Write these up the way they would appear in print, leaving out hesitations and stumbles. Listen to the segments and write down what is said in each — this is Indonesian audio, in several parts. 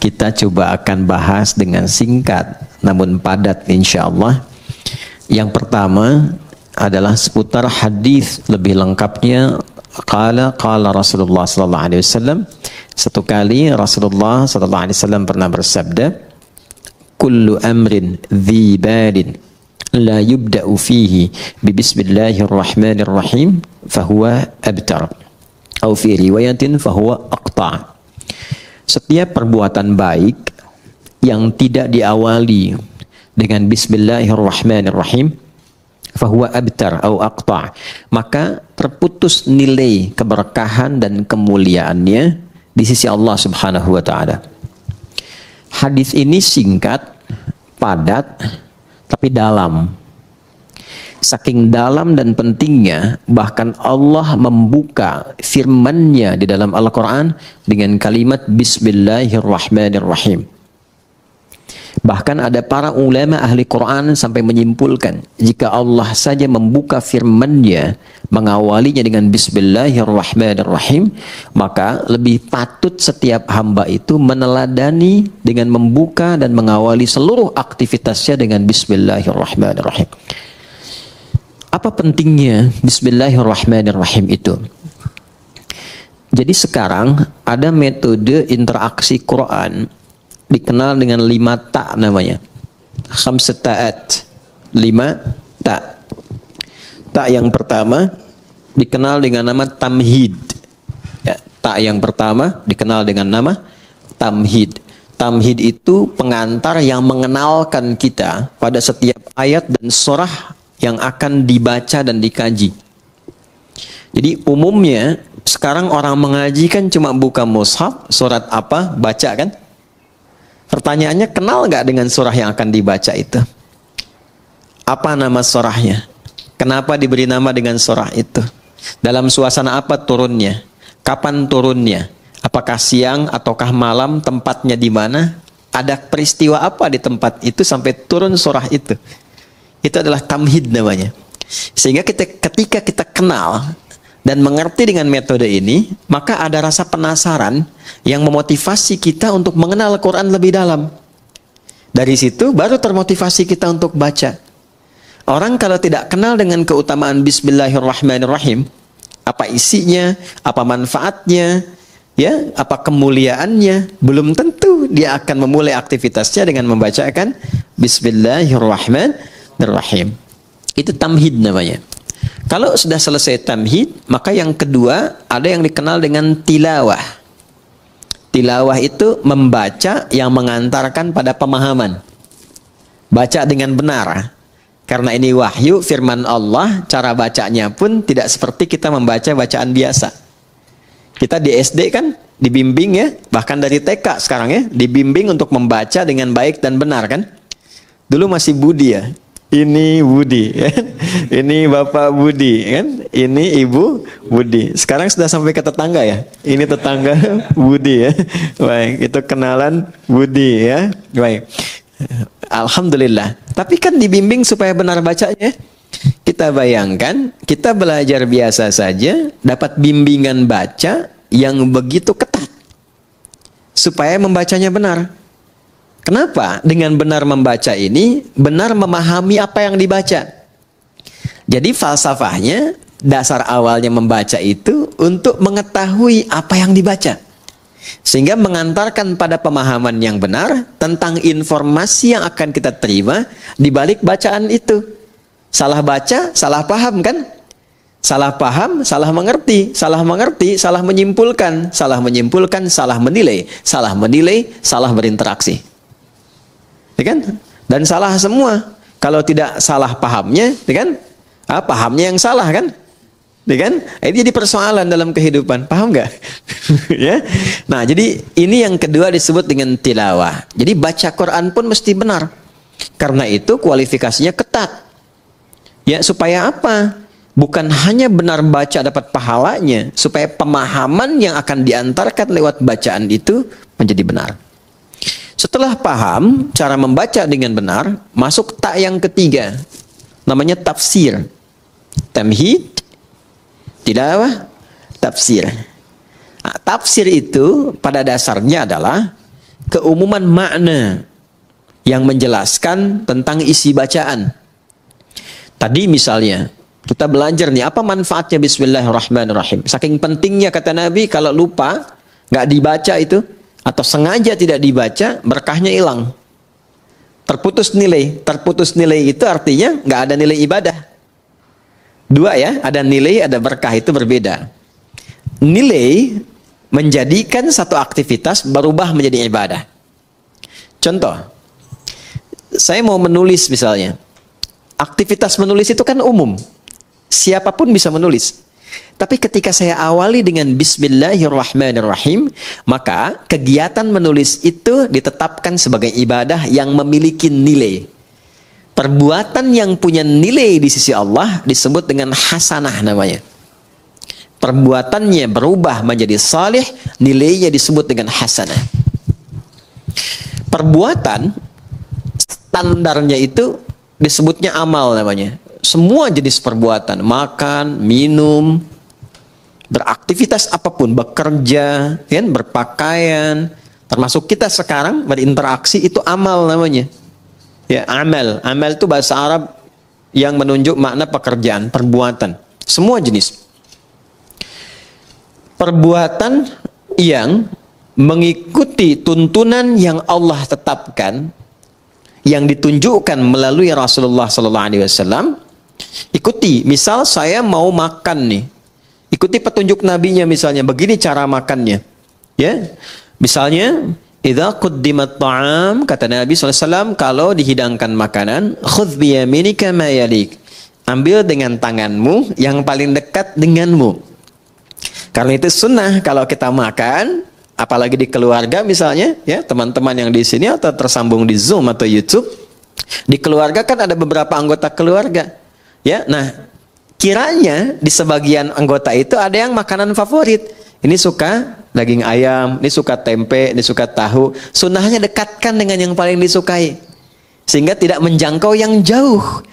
kita coba akan bahas dengan singkat namun padat insyaallah. Yang pertama adalah seputar hadis lebih lengkapnya. Qala Rasulullah sallallahu alaihi wasallam. Satu kali Rasulullah sallallahu alaihi wasallam pernah bersabda, kullu amrin dhi balin la yubda'u fihi bi bismillahirrahmanirrahim fahuwa abtar. Atau fi riwayatin fahuwa aqta'. Setiap perbuatan baik yang tidak diawali dengan bismillahirrahmanirrahim fahuwa abtar atau aqta', maka terputus nilai keberkahan dan kemuliaannya di sisi Allah Subhanahu wa taala. Hadis ini singkat, padat, tapi dalam. Saking dalam dan pentingnya, bahkan Allah membuka firman-Nya di dalam Al-Quran dengan kalimat Bismillahirrahmanirrahim. Bahkan ada para ulama ahli Quran sampai menyimpulkan, jika Allah saja membuka firman-Nya, mengawalinya dengan Bismillahirrahmanirrahim, maka lebih patut setiap hamba itu meneladani dengan membuka dan mengawali seluruh aktivitasnya dengan Bismillahirrahmanirrahim. Apa pentingnya Bismillahirrahmanirrahim itu? Jadi sekarang ada metode interaksi Quran dikenal dengan 5 ta namanya. Khamsat ta'at. 5 ta. Ta yang pertama dikenal dengan nama tamhid. Ya, ta yang pertama dikenal dengan nama tamhid. Tamhid itu pengantar yang mengenalkan kita pada setiap ayat dan surah yang akan dibaca dan dikaji. Jadi umumnya sekarang orang mengaji kan cuma buka mushaf, surat apa, baca kan? Pertanyaannya, kenal nggak dengan surah yang akan dibaca itu? Apa nama surahnya? Kenapa diberi nama dengan surah itu? Dalam suasana apa turunnya? Kapan turunnya? Apakah siang ataukah malam? Tempatnya di mana? Ada peristiwa apa di tempat itu sampai turun surah itu? Itu adalah tamhid namanya. Sehingga ketika kita kenal dan mengerti dengan metode ini, maka ada rasa penasaran yang memotivasi kita untuk mengenal Quran lebih dalam. Dari situ baru termotivasi kita untuk baca. Orang kalau tidak kenal dengan keutamaan Bismillahirrahmanirrahim, apa isinya, apa manfaatnya, ya, apa kemuliaannya, belum tentu dia akan memulai aktivitasnya dengan membacakan Bismillahirrahmanirrahim. Itu tamhid namanya. Kalau sudah selesai tamhid, maka yang kedua ada yang dikenal dengan tilawah. Tilawah itu membaca yang mengantarkan pada pemahaman. Baca dengan benar. Karena ini wahyu, firman Allah, cara bacanya pun tidak seperti kita membaca bacaan biasa. Kita di SD kan dibimbing ya, bahkan dari TK sekarang ya, dibimbing untuk membaca dengan baik dan benar kan. Dulu masih Budi ya. Ini Budi, kan? Ini Bapak Budi, kan? Ini Ibu Budi. Sekarang sudah sampai ke tetangga ya. Ini tetangga Budi ya. Baik, itu kenalan Budi ya. Baik, alhamdulillah. Tapi kan dibimbing supaya benar bacanya. Kita bayangkan, kita belajar biasa saja, dapat bimbingan baca yang begitu ketat supaya membacanya benar. Kenapa? Dengan benar membaca ini, benar memahami apa yang dibaca. Jadi falsafahnya, dasar awalnya membaca itu untuk mengetahui apa yang dibaca. Sehingga mengantarkan pada pemahaman yang benar tentang informasi yang akan kita terima di balik bacaan itu. Salah baca, salah paham kan? Salah paham, salah mengerti, salah mengerti, salah menyimpulkan, salah menyimpulkan, salah menilai, salah berinteraksi. Ya kan? Dan salah semua. Kalau tidak salah pahamnya, ya kan? Pahamnya yang salah kan? Ya kan? Ini jadi persoalan dalam kehidupan. Paham nggak? Ya. Nah, jadi ini yang kedua disebut dengan tilawah. Jadi baca Quran pun mesti benar. Karena itu kualifikasinya ketat. Ya, supaya apa? Bukan hanya benar baca dapat pahalanya, supaya pemahaman yang akan diantarkan lewat bacaan itu menjadi benar. Setelah paham cara membaca dengan benar, masuk tak yang ketiga, namanya tafsir. Tamhid, tilawah, tafsir. Nah, tafsir itu pada dasarnya adalah keumuman makna yang menjelaskan tentang isi bacaan. Tadi misalnya kita belajar nih apa manfaatnya Bismillahirrahmanirrahim. Saking pentingnya kata Nabi, kalau lupa nggak dibaca itu atau sengaja tidak dibaca, berkahnya hilang, terputus nilai. Terputus nilai itu artinya nggak ada nilai ibadah. Dua ya, ada nilai, ada berkah, itu berbeda. Nilai menjadikan satu aktivitas berubah menjadi ibadah. Contoh, saya mau menulis misalnya. Aktivitas menulis itu kan umum. Siapapun bisa menulis. Tapi ketika saya awali dengan Bismillahirrahmanirrahim, maka kegiatan menulis itu ditetapkan sebagai ibadah yang memiliki nilai. Perbuatan yang punya nilai di sisi Allah disebut dengan hasanah namanya. Perbuatannya berubah menjadi salih, nilainya disebut dengan hasanah. Perbuatan standarnya itu disebutnya amal namanya. Semua jenis perbuatan, makan, minum, beraktivitas apapun, bekerja, kan, berpakaian, termasuk kita sekarang berinteraksi, itu amal namanya. Ya, amal. Amal itu bahasa Arab yang menunjuk makna pekerjaan, perbuatan. Semua jenis. Perbuatan yang mengikuti tuntunan yang Allah tetapkan, yang ditunjukkan melalui Rasulullah SAW, ikuti. Misal saya mau makan nih, ikuti petunjuk nabinya, misalnya begini cara makannya, ya. Misalnya idza quddimat ta'am, kata Nabi SAW, kalau dihidangkan makanan, khudh biyaminika ma yalik, ambil dengan tanganmu yang paling dekat denganmu. Karena itu sunnah kalau kita makan, apalagi di keluarga misalnya, ya, teman-teman yang di sini atau tersambung di Zoom atau YouTube, di keluarga kan ada beberapa anggota keluarga, ya. Nah, kiranya di sebagian anggota itu ada yang makanan favorit. Ini suka daging ayam, ini suka tempe, ini suka tahu. Sunnahnya dekatkan dengan yang paling disukai, sehingga tidak menjangkau yang jauh,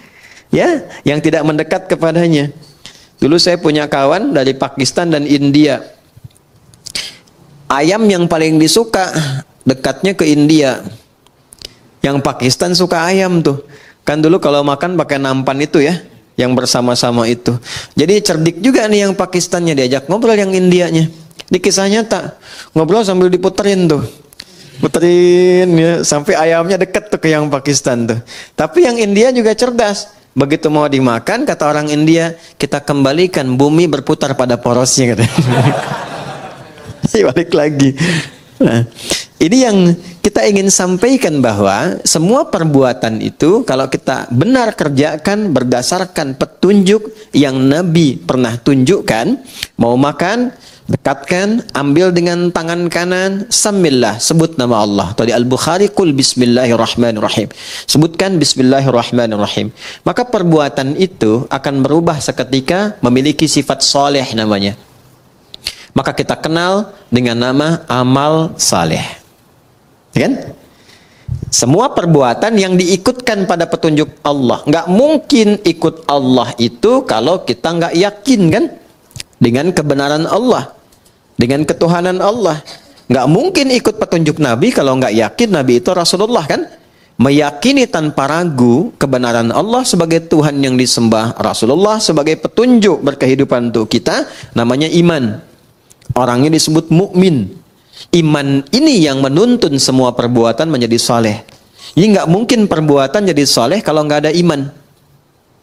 ya, yang tidak mendekat kepadanya. Dulu saya punya kawan dari Pakistan dan India. Ayam yang paling disuka dekatnya ke India. Yang Pakistan suka ayam tuh. Kan dulu kalau makan pakai nampan itu ya, yang bersama-sama itu. Jadi cerdik juga nih yang Pakistannya, diajak ngobrol yang Indianya. Ini kisah nyata. Ngobrol sambil diputerin tuh. Puterin ya, sampai ayamnya deket tuh ke yang Pakistan tuh. Tapi yang India juga cerdas. Begitu mau dimakan, kata orang India, kita kembalikan bumi berputar pada porosnya, katanya. Balik lagi. Nah, ini yang kita ingin sampaikan, bahwa semua perbuatan itu kalau kita benar kerjakan berdasarkan petunjuk yang Nabi pernah tunjukkan. Mau makan, dekatkan, ambil dengan tangan kanan, samillah, sebut nama Allah. Tadi Al-Bukhari, qul bismillahirrahmanirrahim, sebutkan bismillahirrahmanirrahim. Maka perbuatan itu akan berubah seketika memiliki sifat soleh namanya. Maka kita kenal dengan nama amal saleh, kan? Semua perbuatan yang diikutkan pada petunjuk Allah. Nggak mungkin ikut Allah itu kalau kita nggak yakin, kan, dengan kebenaran Allah, dengan ketuhanan Allah. Nggak mungkin ikut petunjuk Nabi kalau nggak yakin Nabi itu Rasulullah, kan? Meyakini tanpa ragu kebenaran Allah sebagai Tuhan yang disembah, Rasulullah sebagai petunjuk berkehidupan untuk kita, namanya iman. Orangnya disebut mukmin. Iman ini yang menuntun semua perbuatan menjadi saleh. Ini nggak mungkin perbuatan jadi saleh kalau nggak ada iman.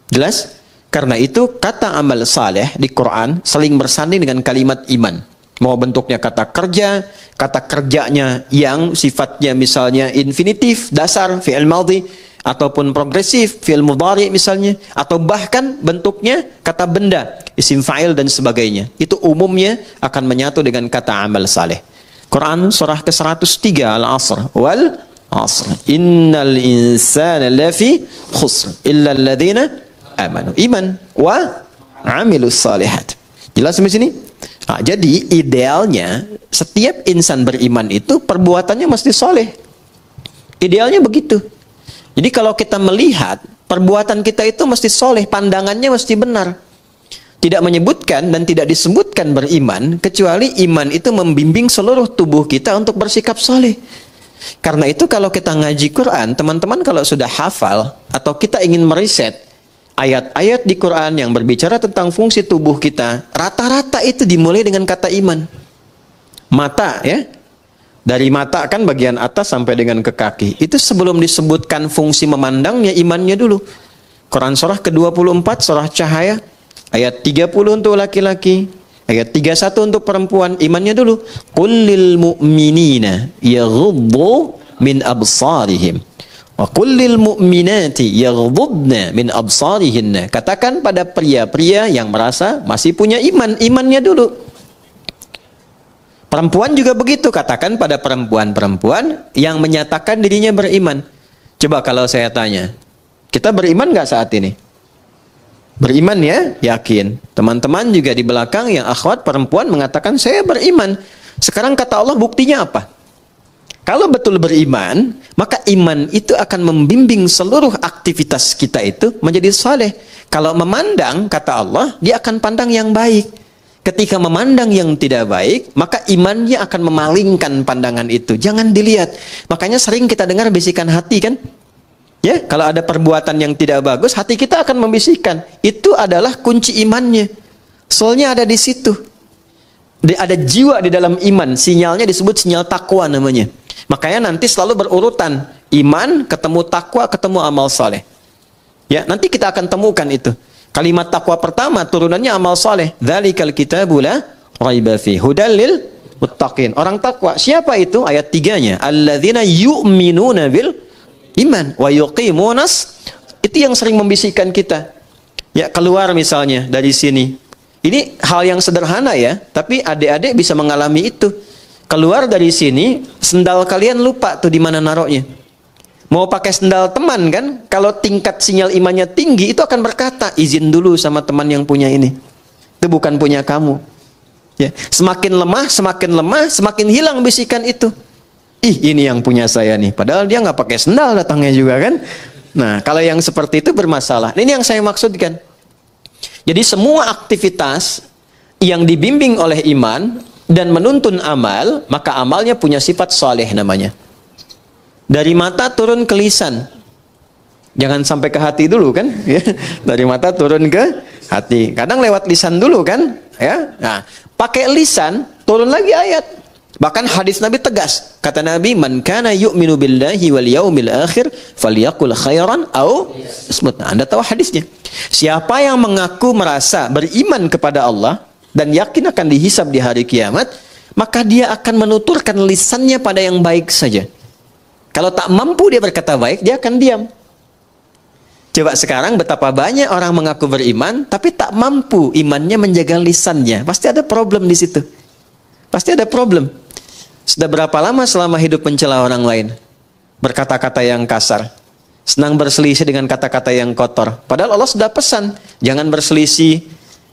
Jelas? Karena itu kata amal saleh di Quran saling bersanding dengan kalimat iman. Mau bentuknya kata kerja, kata kerjanya yang sifatnya misalnya infinitif, dasar, fi'il madhi, ataupun progresif, fi'il mudhari misalnya, atau bahkan bentuknya kata benda, isim fa'il dan sebagainya. Itu umumnya akan menyatu dengan kata amal saleh. Quran surah ke-103 Al-Asr, wal asr, innal insana lafi khusr illa alladhina amanu, iman wa amilus salihat. Jelas sampai sini? Nah, jadi idealnya setiap insan beriman itu perbuatannya mesti soleh. Idealnya begitu. Jadi kalau kita melihat perbuatan kita itu mesti soleh, pandangannya mesti benar. Tidak menyebutkan dan tidak disebutkan beriman, kecuali iman itu membimbing seluruh tubuh kita untuk bersikap soleh. Karena itu kalau kita ngaji Quran, teman-teman kalau sudah hafal atau kita ingin meriset ayat-ayat di Quran yang berbicara tentang fungsi tubuh kita, rata-rata itu dimulai dengan kata iman. Mata ya, dari mata kan bagian atas sampai dengan ke kaki. Itu sebelum disebutkan fungsi memandangnya, imannya dulu. Quran surah ke-24, surah Cahaya, ayat 30 untuk laki-laki, ayat 31 untuk perempuan, imannya dulu. Qul lil mu'minina yaghuddu min absarihim wa qul lil mu'minati yaghuddna min absarihinna. Katakan pada pria-pria yang merasa masih punya iman, imannya dulu. Perempuan juga begitu, katakan pada perempuan-perempuan yang menyatakan dirinya beriman. Coba kalau saya tanya, kita beriman nggak saat ini? Beriman ya, yakin. Teman-teman juga di belakang yang akhwat perempuan mengatakan saya beriman. Sekarang kata Allah buktinya apa? Kalau betul beriman, maka iman itu akan membimbing seluruh aktivitas kita itu menjadi saleh. Kalau memandang, kata Allah, dia akan pandang yang baik. Ketika memandang yang tidak baik, maka imannya akan memalingkan pandangan itu. Jangan dilihat. Makanya sering kita dengar bisikan hati kan? Ya, kalau ada perbuatan yang tidak bagus, hati kita akan membisikkan. Itu adalah kunci imannya. Soalnya ada di situ. Ada jiwa di dalam iman. Sinyalnya disebut sinyal takwa namanya. Makanya nanti selalu berurutan. Iman, ketemu takwa, ketemu amal saleh. Ya, nanti kita akan temukan itu. Kalimat takwa pertama turunannya amal saleh. Dzalikal kitabu la raiba fi hudal lil muttaqin. Orang takwa. Siapa itu? Ayat 3-nya. Alladzina yu'minuna bil iman wa yuqimunas, itu yang sering membisikkan kita. Ya, keluar misalnya dari sini. Ini hal yang sederhana ya, tapi adik-adik bisa mengalami itu. Keluar dari sini, sendal kalian lupa tuh di mana naruhnya. Mau pakai sendal teman kan? Kalau tingkat sinyal imannya tinggi, itu akan berkata, izin dulu sama teman yang punya ini. Itu bukan punya kamu. Ya, semakin lemah, semakin hilang bisikan itu. Ih, ini yang punya saya nih. Padahal dia nggak pakai sendal datangnya juga kan. Nah, kalau yang seperti itu bermasalah. Ini yang saya maksudkan. Jadi semua aktivitas yang dibimbing oleh iman dan menuntun amal, maka amalnya punya sifat saleh namanya. Dari mata turun ke lisan. Jangan sampai ke hati dulu kan. Dari mata turun ke hati. Kadang lewat lisan dulu kan. Ya. Nah, pakai lisan turun lagi ayat. Bahkan hadis Nabi tegas. Kata Nabi, "Man kana yu'minu billahi wal yaumil akhir falyaqul khairan aw asmut." Nah, Anda tahu hadisnya. Siapa yang mengaku merasa beriman kepada Allah dan yakin akan dihisab di hari kiamat, maka dia akan menuturkan lisannya pada yang baik saja. Kalau tak mampu dia berkata baik, dia akan diam. Coba sekarang betapa banyak orang mengaku beriman tapi tak mampu imannya menjaga lisannya. Pasti ada problem di situ. Pasti ada problem. Sudah berapa lama selama hidup mencela orang lain? Berkata-kata yang kasar. Senang berselisih dengan kata-kata yang kotor. Padahal Allah sudah pesan, jangan berselisih,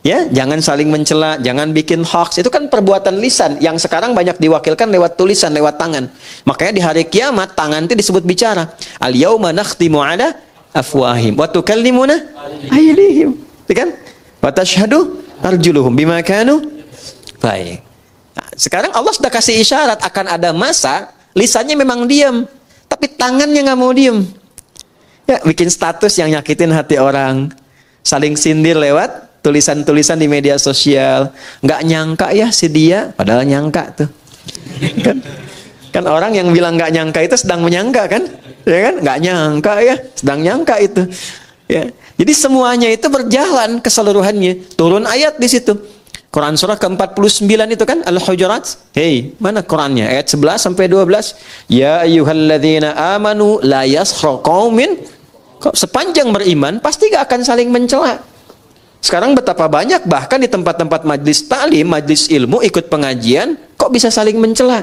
ya, jangan saling mencela, jangan bikin hoax. Itu kan perbuatan lisan yang sekarang banyak diwakilkan lewat tulisan, lewat tangan. Makanya di hari kiamat tangan itu disebut bicara. Al-yauma nakhtimu ala afwahim wa tukallimuna aydihim. Kan? Wa tashhadu arjuluhum bima kanu. Baik. Nah, sekarang Allah sudah kasih isyarat akan ada masa lisannya memang diam, tapi tangannya nggak mau diam. Ya, bikin status yang nyakitin hati orang, saling sindir lewat tulisan-tulisan di media sosial. Nggak nyangka ya si dia, padahal nyangka tuh. Kan orang yang bilang nggak nyangka itu sedang menyangka kan? Ya kan? Nggak nyangka ya, sedang nyangka itu. Ya. Jadi semuanya itu berjalan keseluruhannya. Turun ayat di situ. Quran surah ke-49 itu kan Al-Hujurat. Hei, mana Qurannya? Ayat 11 sampai 12. Ya ayyuhalladzina amanu la yaskhar qaumin. Sepanjang beriman pasti gak akan saling mencela. Sekarang betapa banyak bahkan di tempat-tempat majlis ta'lim, majlis ilmu, ikut pengajian, kok bisa saling mencela?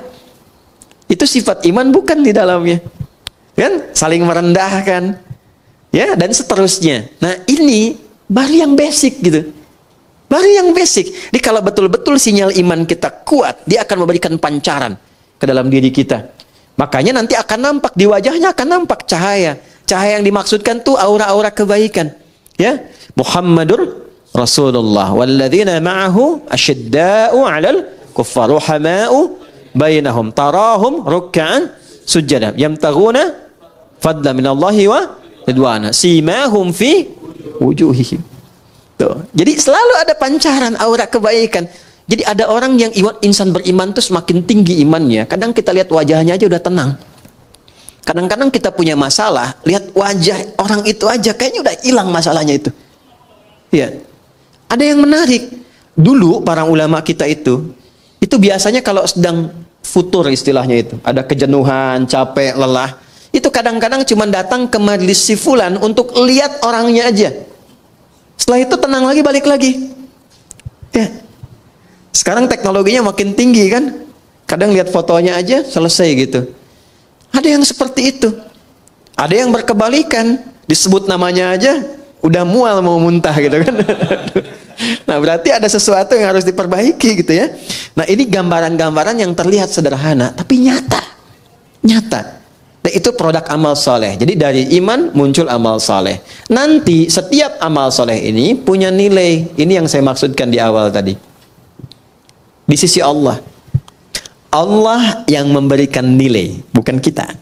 Itu sifat iman bukan di dalamnya. Kan? Saling merendahkan. Ya, dan seterusnya. Nah, ini baru yang basic gitu. Baru yang basic. Jadi kalau betul-betul sinyal iman kita kuat, dia akan memberikan pancaran ke dalam diri kita. Makanya nanti akan nampak, di wajahnya akan nampak cahaya. Cahaya yang dimaksudkan tuh aura-aura kebaikan. Ya, Muhammadur Rasulullah. Walladzina ma'ahu asyidda'u 'alal kuffar ruhama'u bainahum tarahum ruk'an sujada. Yamtaghuna fadla minallahi wa ridwana. Simahum fi wujuhihim. Tuh. Jadi selalu ada pancaran aura kebaikan. Jadi ada orang yang insan beriman tuh semakin tinggi imannya. Kadang kita lihat wajahnya aja udah tenang. Kadang-kadang kita punya masalah, lihat wajah orang itu aja kayaknya udah hilang masalahnya itu. Ya. Ada yang menarik. Dulu para ulama kita itu biasanya kalau sedang futur istilahnya itu, ada kejenuhan, capek, lelah, itu kadang-kadang cuma datang ke majelis si fulan untuk lihat orangnya aja. Setelah itu tenang lagi, balik lagi. Ya. Sekarang teknologinya makin tinggi kan? Kadang lihat fotonya aja selesai gitu. Ada yang seperti itu. Ada yang berkebalikan, disebut namanya aja udah mual mau muntah gitu kan. Nah, berarti ada sesuatu yang harus diperbaiki gitu ya. Nah, ini gambaran-gambaran yang terlihat sederhana tapi nyata. Nyata. Nah, itu produk amal soleh. Jadi dari iman muncul amal soleh. Nanti setiap amal soleh ini punya nilai. Ini yang saya maksudkan di awal tadi. Di sisi Allah. Allah yang memberikan nilai, bukan kita.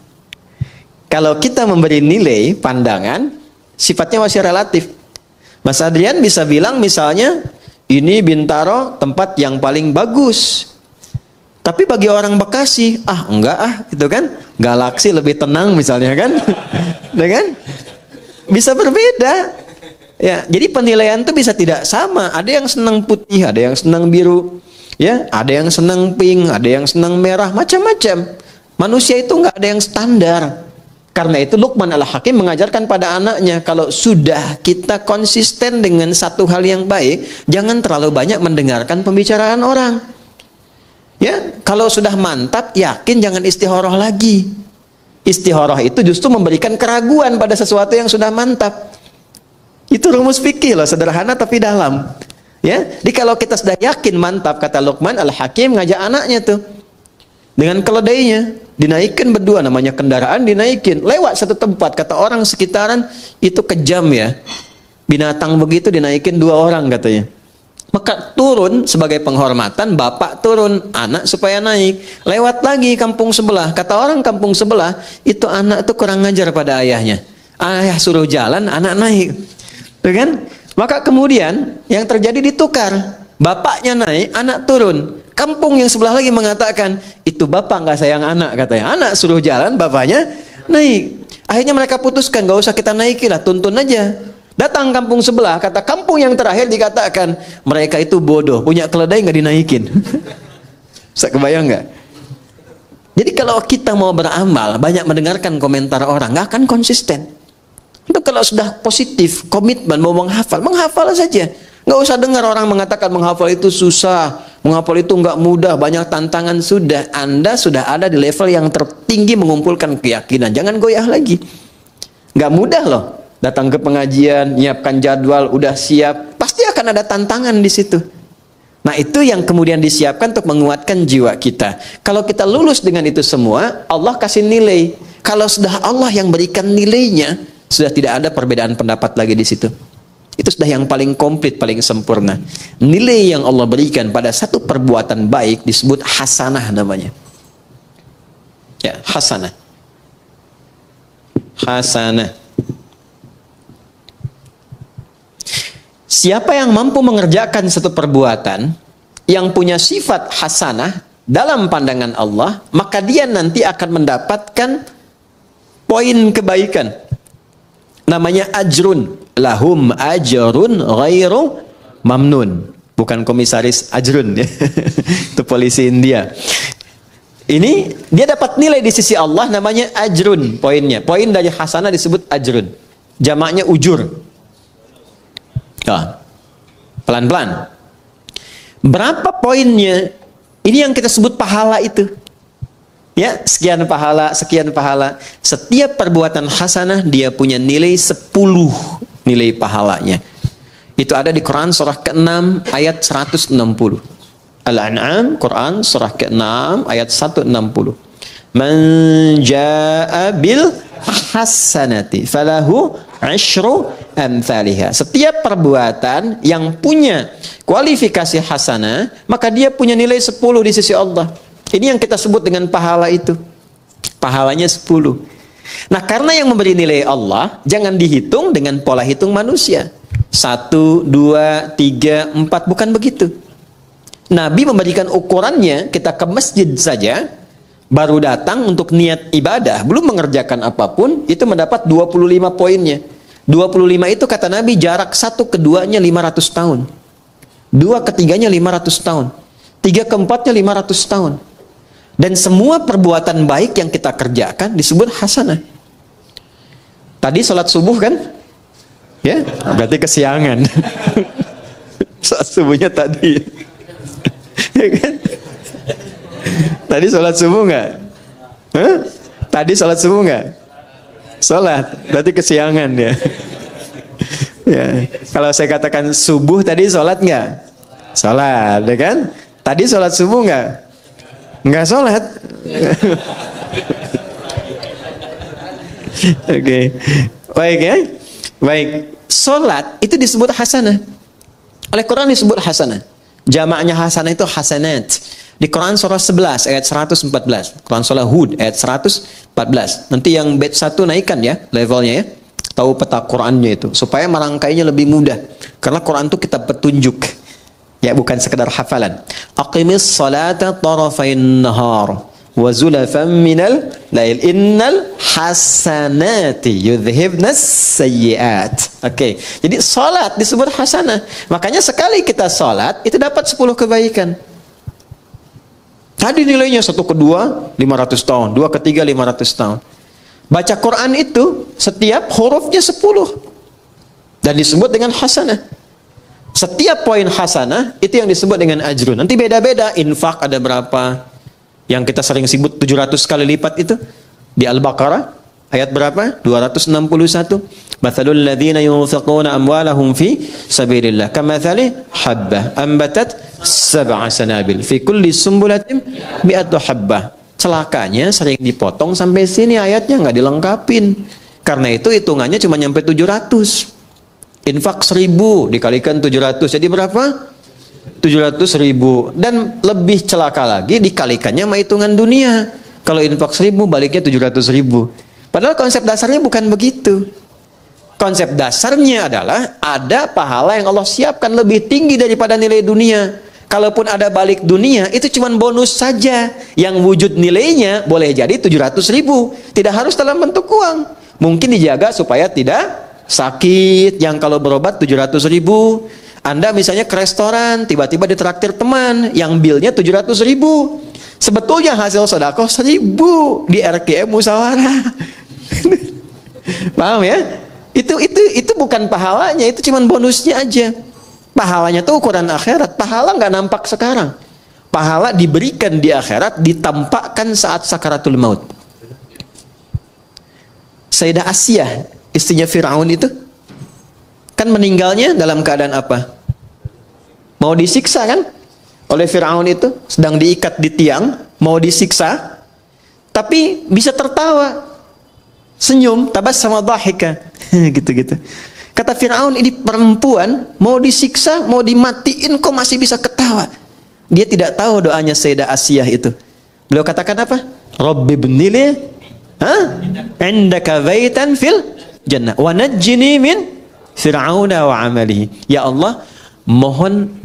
Kalau kita memberi nilai, pandangan, sifatnya masih relatif. Mas Adrian bisa bilang misalnya, ini Bintaro tempat yang paling bagus. Tapi bagi orang Bekasi, enggak gitu kan. Galaksi lebih tenang misalnya kan. Kan? Bisa berbeda. Ya, jadi penilaian itu bisa tidak sama. Ada yang senang putih, ada yang senang biru. Ya, ada yang senang pink, ada yang senang merah, macam-macam. Manusia itu nggak ada yang standar. Karena itu Luqman Al-Hakim mengajarkan pada anaknya, kalau sudah kita konsisten dengan satu hal yang baik, jangan terlalu banyak mendengarkan pembicaraan orang. Ya, kalau sudah mantap, yakin jangan istikharah lagi. Istikharah itu justru memberikan keraguan pada sesuatu yang sudah mantap. Itu rumus fikih loh, sederhana tapi dalam. Ya, jadi kalau kita sudah yakin mantap, kata Luqman Al-Hakim ngajak anaknya tuh dengan keledainya dinaikkan berdua, namanya kendaraan, dinaikin lewat satu tempat, kata orang sekitaran itu kejam ya, binatang begitu dinaikin 2 orang katanya. Maka turun sebagai penghormatan, bapak turun, anak supaya naik, lewat lagi kampung sebelah, kata orang kampung sebelah itu anak tuh kurang ngajar pada ayahnya, ayah suruh jalan, anak naik, tuh kan. Maka kemudian yang terjadi ditukar. Bapaknya naik, anak turun. Kampung yang sebelah lagi mengatakan, itu bapak nggak sayang anak katanya. Anak suruh jalan, bapaknya naik. Akhirnya mereka putuskan, nggak usah kita naikin lah, tuntun aja. Datang kampung sebelah, kata kampung yang terakhir dikatakan, mereka itu bodoh, punya keledai nggak dinaikin. Bisa kebayang nggak? Jadi kalau kita mau beramal, banyak mendengarkan komentar orang, nggak akan konsisten. Itu kalau sudah positif, komitmen mau menghafal, menghafal saja. Nggak usah dengar orang mengatakan menghafal itu susah, menghafal itu nggak mudah, banyak tantangan. Sudah, Anda sudah ada di level yang tertinggi mengumpulkan keyakinan. Jangan goyah lagi. Nggak mudah loh. Datang ke pengajian, nyiapkan jadwal, udah siap, pasti akan ada tantangan di situ. Nah, itu yang kemudian disiapkan untuk menguatkan jiwa kita. Kalau kita lulus dengan itu semua, Allah kasih nilai. Kalau sudah Allah yang berikan nilainya, sudah tidak ada perbedaan pendapat lagi di situ. Itu sudah yang paling komplit, paling sempurna. Nilai yang Allah berikan pada satu perbuatan baik disebut hasanah namanya. Ya, hasanah. Hasanah. Siapa yang mampu mengerjakan satu perbuatan yang punya sifat hasanah dalam pandangan Allah, maka dia nanti akan mendapatkan poin kebaikan. Namanya ajrun. Lahum ajrun ghairu mamnun. Bukan komisaris ajrun ya. Itu polisi India. Ini dia dapat nilai di sisi Allah namanya ajrun poinnya. Poin dari hasanah disebut ajrun. Jamaknya ujur. Pelan-pelan. Berapa poinnya? Ini yang kita sebut pahala itu. Ya, sekian pahala, sekian pahala. Setiap perbuatan hasanah dia punya nilai 10 nilai pahalanya. Itu ada di Quran surah ke-6 ayat 160. Al-An'am, Quran surah ke-6 ayat 160. Man jaa'a bil hasanati falahu 'asyru amsalihha. Setiap perbuatan yang punya kualifikasi hasanah, maka dia punya nilai 10 di sisi Allah. Ini yang kita sebut dengan pahala itu. Pahalanya 10. Nah, karena yang memberi nilai Allah, jangan dihitung dengan pola hitung manusia. 1, 2, 3, 4, bukan begitu. Nabi memberikan ukurannya, kita ke masjid saja, baru datang untuk niat ibadah, belum mengerjakan apapun, itu mendapat 25 poinnya. 25 itu kata Nabi jarak 1 ke 2-nya 500 tahun. 2 ke 3-nya 500 tahun. 3 ke 4-nya 500 tahun. Dan semua perbuatan baik yang kita kerjakan disebut hasanah. Tadi sholat subuh kan? Ya, berarti kesiangan. Sholat subuhnya tadi. Ya kan? Tadi sholat subuh nggak? Hah? Tadi sholat subuh nggak? Sholat, berarti kesiangan ya. Ya. Kalau saya katakan subuh tadi sholat nggak? Sholat, ya kan? Tadi sholat subuh nggak? Nggak sholat. Oke, baik ya. Baik, sholat itu disebut hasanah. Oleh Quran disebut hasanah. Jamaknya hasanah itu hasanat. Di Quran surah 11 ayat 114. Quran surah Hud ayat 114. Nanti yang bait 1 naikkan ya levelnya ya. Tahu peta Qurannya itu supaya merangkainya lebih mudah. Karena Quran itu kitab petunjuk. Ya, bukan sekedar hafalan. Aqimis salata tarafain nahar wa zulafan minal lail innal hasanati yudhhibnas sayyiat. Oke. Jadi salat disebut hasanah. Makanya sekali kita salat itu dapat 10 kebaikan. Tadi nilainya 1 ke 2 500 tahun, 2 ke 3 500 tahun. Baca Quran itu setiap hurufnya 10 dan disebut dengan hasanah. Setiap poin hasanah itu yang disebut dengan ajrun. Nanti beda-beda. Infak ada berapa? Yang kita sering sebut 700 kali lipat itu di Al-Baqarah ayat berapa? 261. Mathalul ladzina yunfiquna amwalahum fi sabilillah kamathali habbah ambatat sab'a sanabil fi kulli sumbulatin mi'atu habbah. Celakanya sering dipotong sampai sini ayatnya nggak dilengkapin. Karena itu hitungannya cuma nyampe 700. Infak 1000 dikalikan 700 jadi berapa? 700.000. Dan lebih celaka lagi dikalikannya sama hitungan dunia. Kalau infak 1000 baliknya 700.000. Padahal konsep dasarnya bukan begitu. Konsep dasarnya adalah ada pahala yang Allah siapkan lebih tinggi daripada nilai dunia. Kalaupun ada balik dunia, itu cuma bonus saja. Yang wujud nilainya boleh jadi 700.000. Tidak harus dalam bentuk uang. Mungkin dijaga supaya tidak sakit. Yang kalau berobat 700.000. Anda misalnya ke restoran, tiba-tiba ditraktir teman, yang bilnya 700.000. Sebetulnya hasil sedekah 1.000 di RKM musyawarah. Paham ya? Itu bukan pahalanya, itu cuma bonusnya aja. Pahalanya tuh ukuran akhirat. Pahala nggak nampak sekarang. Pahala diberikan di akhirat, ditampakkan saat sakaratul maut. Sayyidah Asiyah, istrinya Fir'aun itu, kan meninggalnya dalam keadaan apa? Mau disiksa kan? Oleh Fir'aun itu, sedang diikat di tiang, mau disiksa, tapi bisa tertawa. Senyum, tabassama dhahika. Gitu-gitu. Kata Fir'aun, ini perempuan mau disiksa, mau dimatiin kok masih bisa ketawa. Dia tidak tahu doanya Sayyidah Asiyah itu. Beliau katakan apa? Rabbi ibnili indaka baitan fil jannah wa najjini min fir'auna wa amalihi. Ya Allah, mohon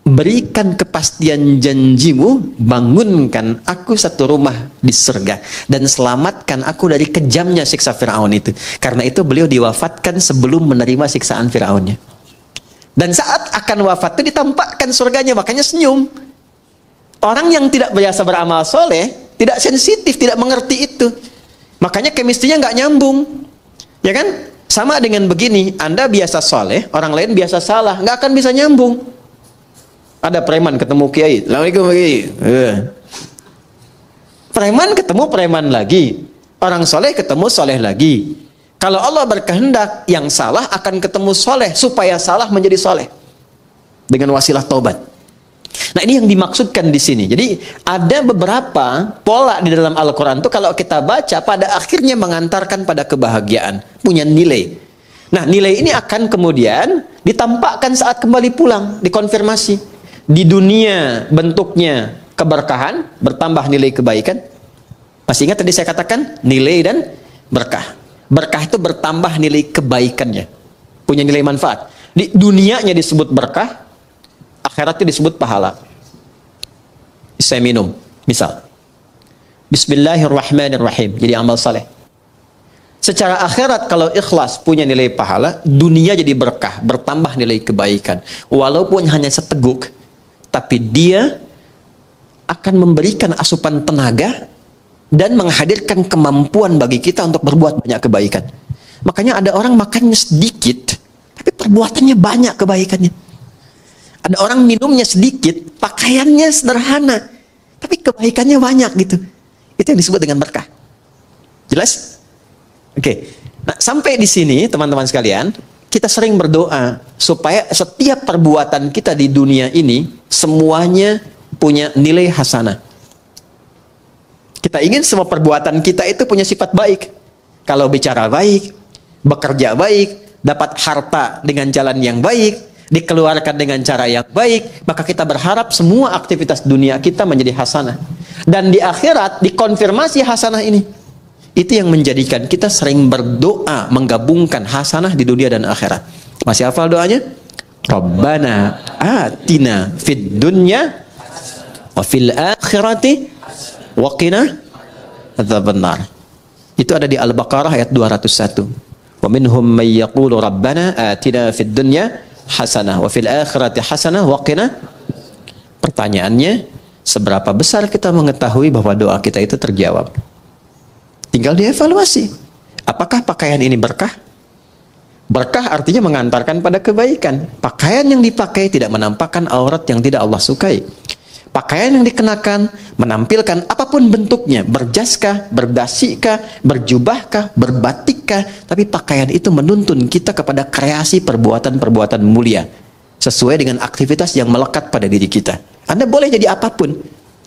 berikan kepastian janjimu, bangunkan aku satu rumah di surga dan selamatkan aku dari kejamnya siksa Fir'aun itu. Karena itu beliau diwafatkan sebelum menerima siksaan Fir'aunnya. Dan saat akan wafat itu ditampakkan surganya, makanya senyum. Orang yang tidak biasa beramal soleh, tidak sensitif, tidak mengerti itu. Makanya chemistry-nya nggak nyambung. Ya kan? Sama dengan begini, Anda biasa soleh, orang lain biasa salah, nggak akan bisa nyambung. Ada preman ketemu kiai, Assalamualaikum kiai. Preman ketemu preman lagi, orang soleh ketemu soleh lagi. Kalau Allah berkehendak, yang salah akan ketemu soleh supaya salah menjadi soleh dengan wasilah taubat. Nah, ini yang dimaksudkan di sini. Jadi ada beberapa pola di dalam Al-Quran itu kalau kita baca pada akhirnya mengantarkan pada kebahagiaan, punya nilai. Nah, nilai ini akan kemudian ditampakkan saat kembali pulang, dikonfirmasi. Di dunia bentuknya keberkahan, bertambah nilai kebaikan. Masih ingat tadi saya katakan nilai dan berkah. Berkah itu bertambah nilai kebaikannya, punya nilai manfaat. Di dunianya disebut berkah, akhiratnya disebut pahala. Saya minum, misal Bismillahirrahmanirrahim, jadi amal saleh. Secara akhirat kalau ikhlas punya nilai pahala, dunia jadi berkah, bertambah nilai kebaikan. Walaupun hanya seteguk, tapi dia akan memberikan asupan tenaga dan menghadirkan kemampuan bagi kita untuk berbuat banyak kebaikan. Makanya ada orang makannya sedikit, tapi perbuatannya banyak kebaikannya. Ada orang minumnya sedikit, pakaiannya sederhana, tapi kebaikannya banyak gitu. Itu yang disebut dengan berkah. Jelas? Oke. Nah, sampai di sini teman-teman sekalian, kita sering berdoa supaya setiap perbuatan kita di dunia ini semuanya punya nilai hasanah. Kita ingin semua perbuatan kita itu punya sifat baik. Kalau bicara baik, bekerja baik, dapat harta dengan jalan yang baik, dikeluarkan dengan cara yang baik, maka kita berharap semua aktivitas dunia kita menjadi hasanah. Dan di akhirat dikonfirmasi hasanah ini. Itu yang menjadikan kita sering berdoa menggabungkan hasanah di dunia dan akhirat. Masih hafal doanya? Rabbana atina fid dunya wa fil akhirati waqina adzabannar. Itu ada di Al-Baqarah ayat 201. Wa minhum may yaqulu rabbana atina fid dunya hasanah wa fil akhirati hasanah wa qina. Pertanyaannya, seberapa besar kita mengetahui bahwa doa kita itu terjawab? Tinggal dievaluasi. Apakah pakaian ini berkah? Berkah artinya mengantarkan pada kebaikan. Pakaian yang dipakai tidak menampakkan aurat yang tidak Allah sukai. Pakaian yang dikenakan menampilkan apapun bentuknya, berjaskah, berdasikah, berjubahkah, berbatikkah, tapi pakaian itu menuntun kita kepada kreasi perbuatan-perbuatan mulia sesuai dengan aktivitas yang melekat pada diri kita. Anda boleh jadi apapun,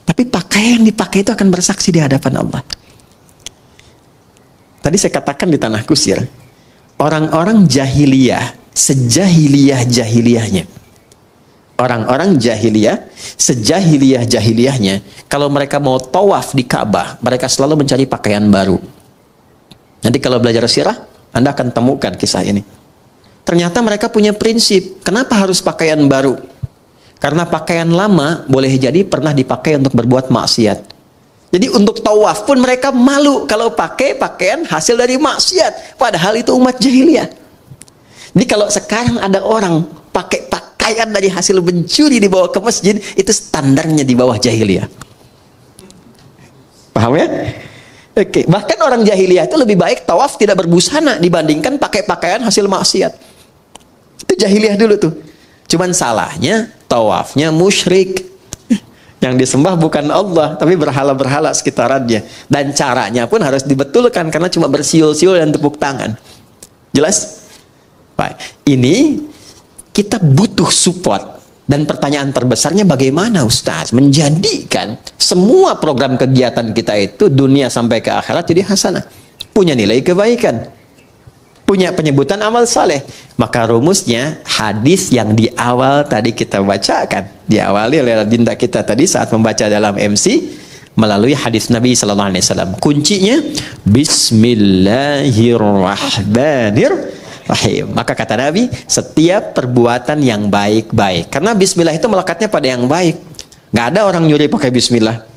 tapi pakaian yang dipakai itu akan bersaksi di hadapan Allah. Tadi saya katakan di Tanah Kusir, orang-orang jahiliyah, sejahiliyah-jahiliyahnya, orang-orang jahiliyah, sejahiliyah-jahiliyahnya, kalau mereka mau tawaf di Ka'bah, mereka selalu mencari pakaian baru. Nanti kalau belajar sirah, Anda akan temukan kisah ini. Ternyata mereka punya prinsip, kenapa harus pakaian baru? Karena pakaian lama boleh jadi pernah dipakai untuk berbuat maksiat. Jadi untuk tawaf pun mereka malu kalau pakai pakaian hasil dari maksiat. Padahal itu umat jahiliyah. Jadi kalau sekarang ada orang pakai pakaian dari hasil mencuri dibawa ke masjid, itu standarnya di bawah jahiliyah. Paham ya? Oke. Bahkan orang jahiliyah itu lebih baik tawaf tidak berbusana dibandingkan pakai pakaian hasil maksiat. Itu jahiliyah dulu tuh. Cuman salahnya tawafnya musyrik. Yang disembah bukan Allah, tapi berhala-berhala sekitarannya. Dan caranya pun harus dibetulkan, karena cuma bersiul-siul dan tepuk tangan. Jelas? Baik. Ini kita butuh support. Dan pertanyaan terbesarnya bagaimana Ustaz menjadikan semua program kegiatan kita itu dunia sampai ke akhirat jadi hasanah, punya nilai kebaikan, punya penyebutan amal saleh. Maka rumusnya hadis yang di awal tadi kita bacakan, diawali oleh dinda kita tadi saat membaca dalam MC melalui hadis Nabi sallallahu alaihi wasallam. Kuncinya Bismillahirrahmanirrahim. Maka kata Nabi, setiap perbuatan yang baik-baik. Karena bismillah itu melekatnya pada yang baik. Nggak ada orang nyuri pakai bismillah.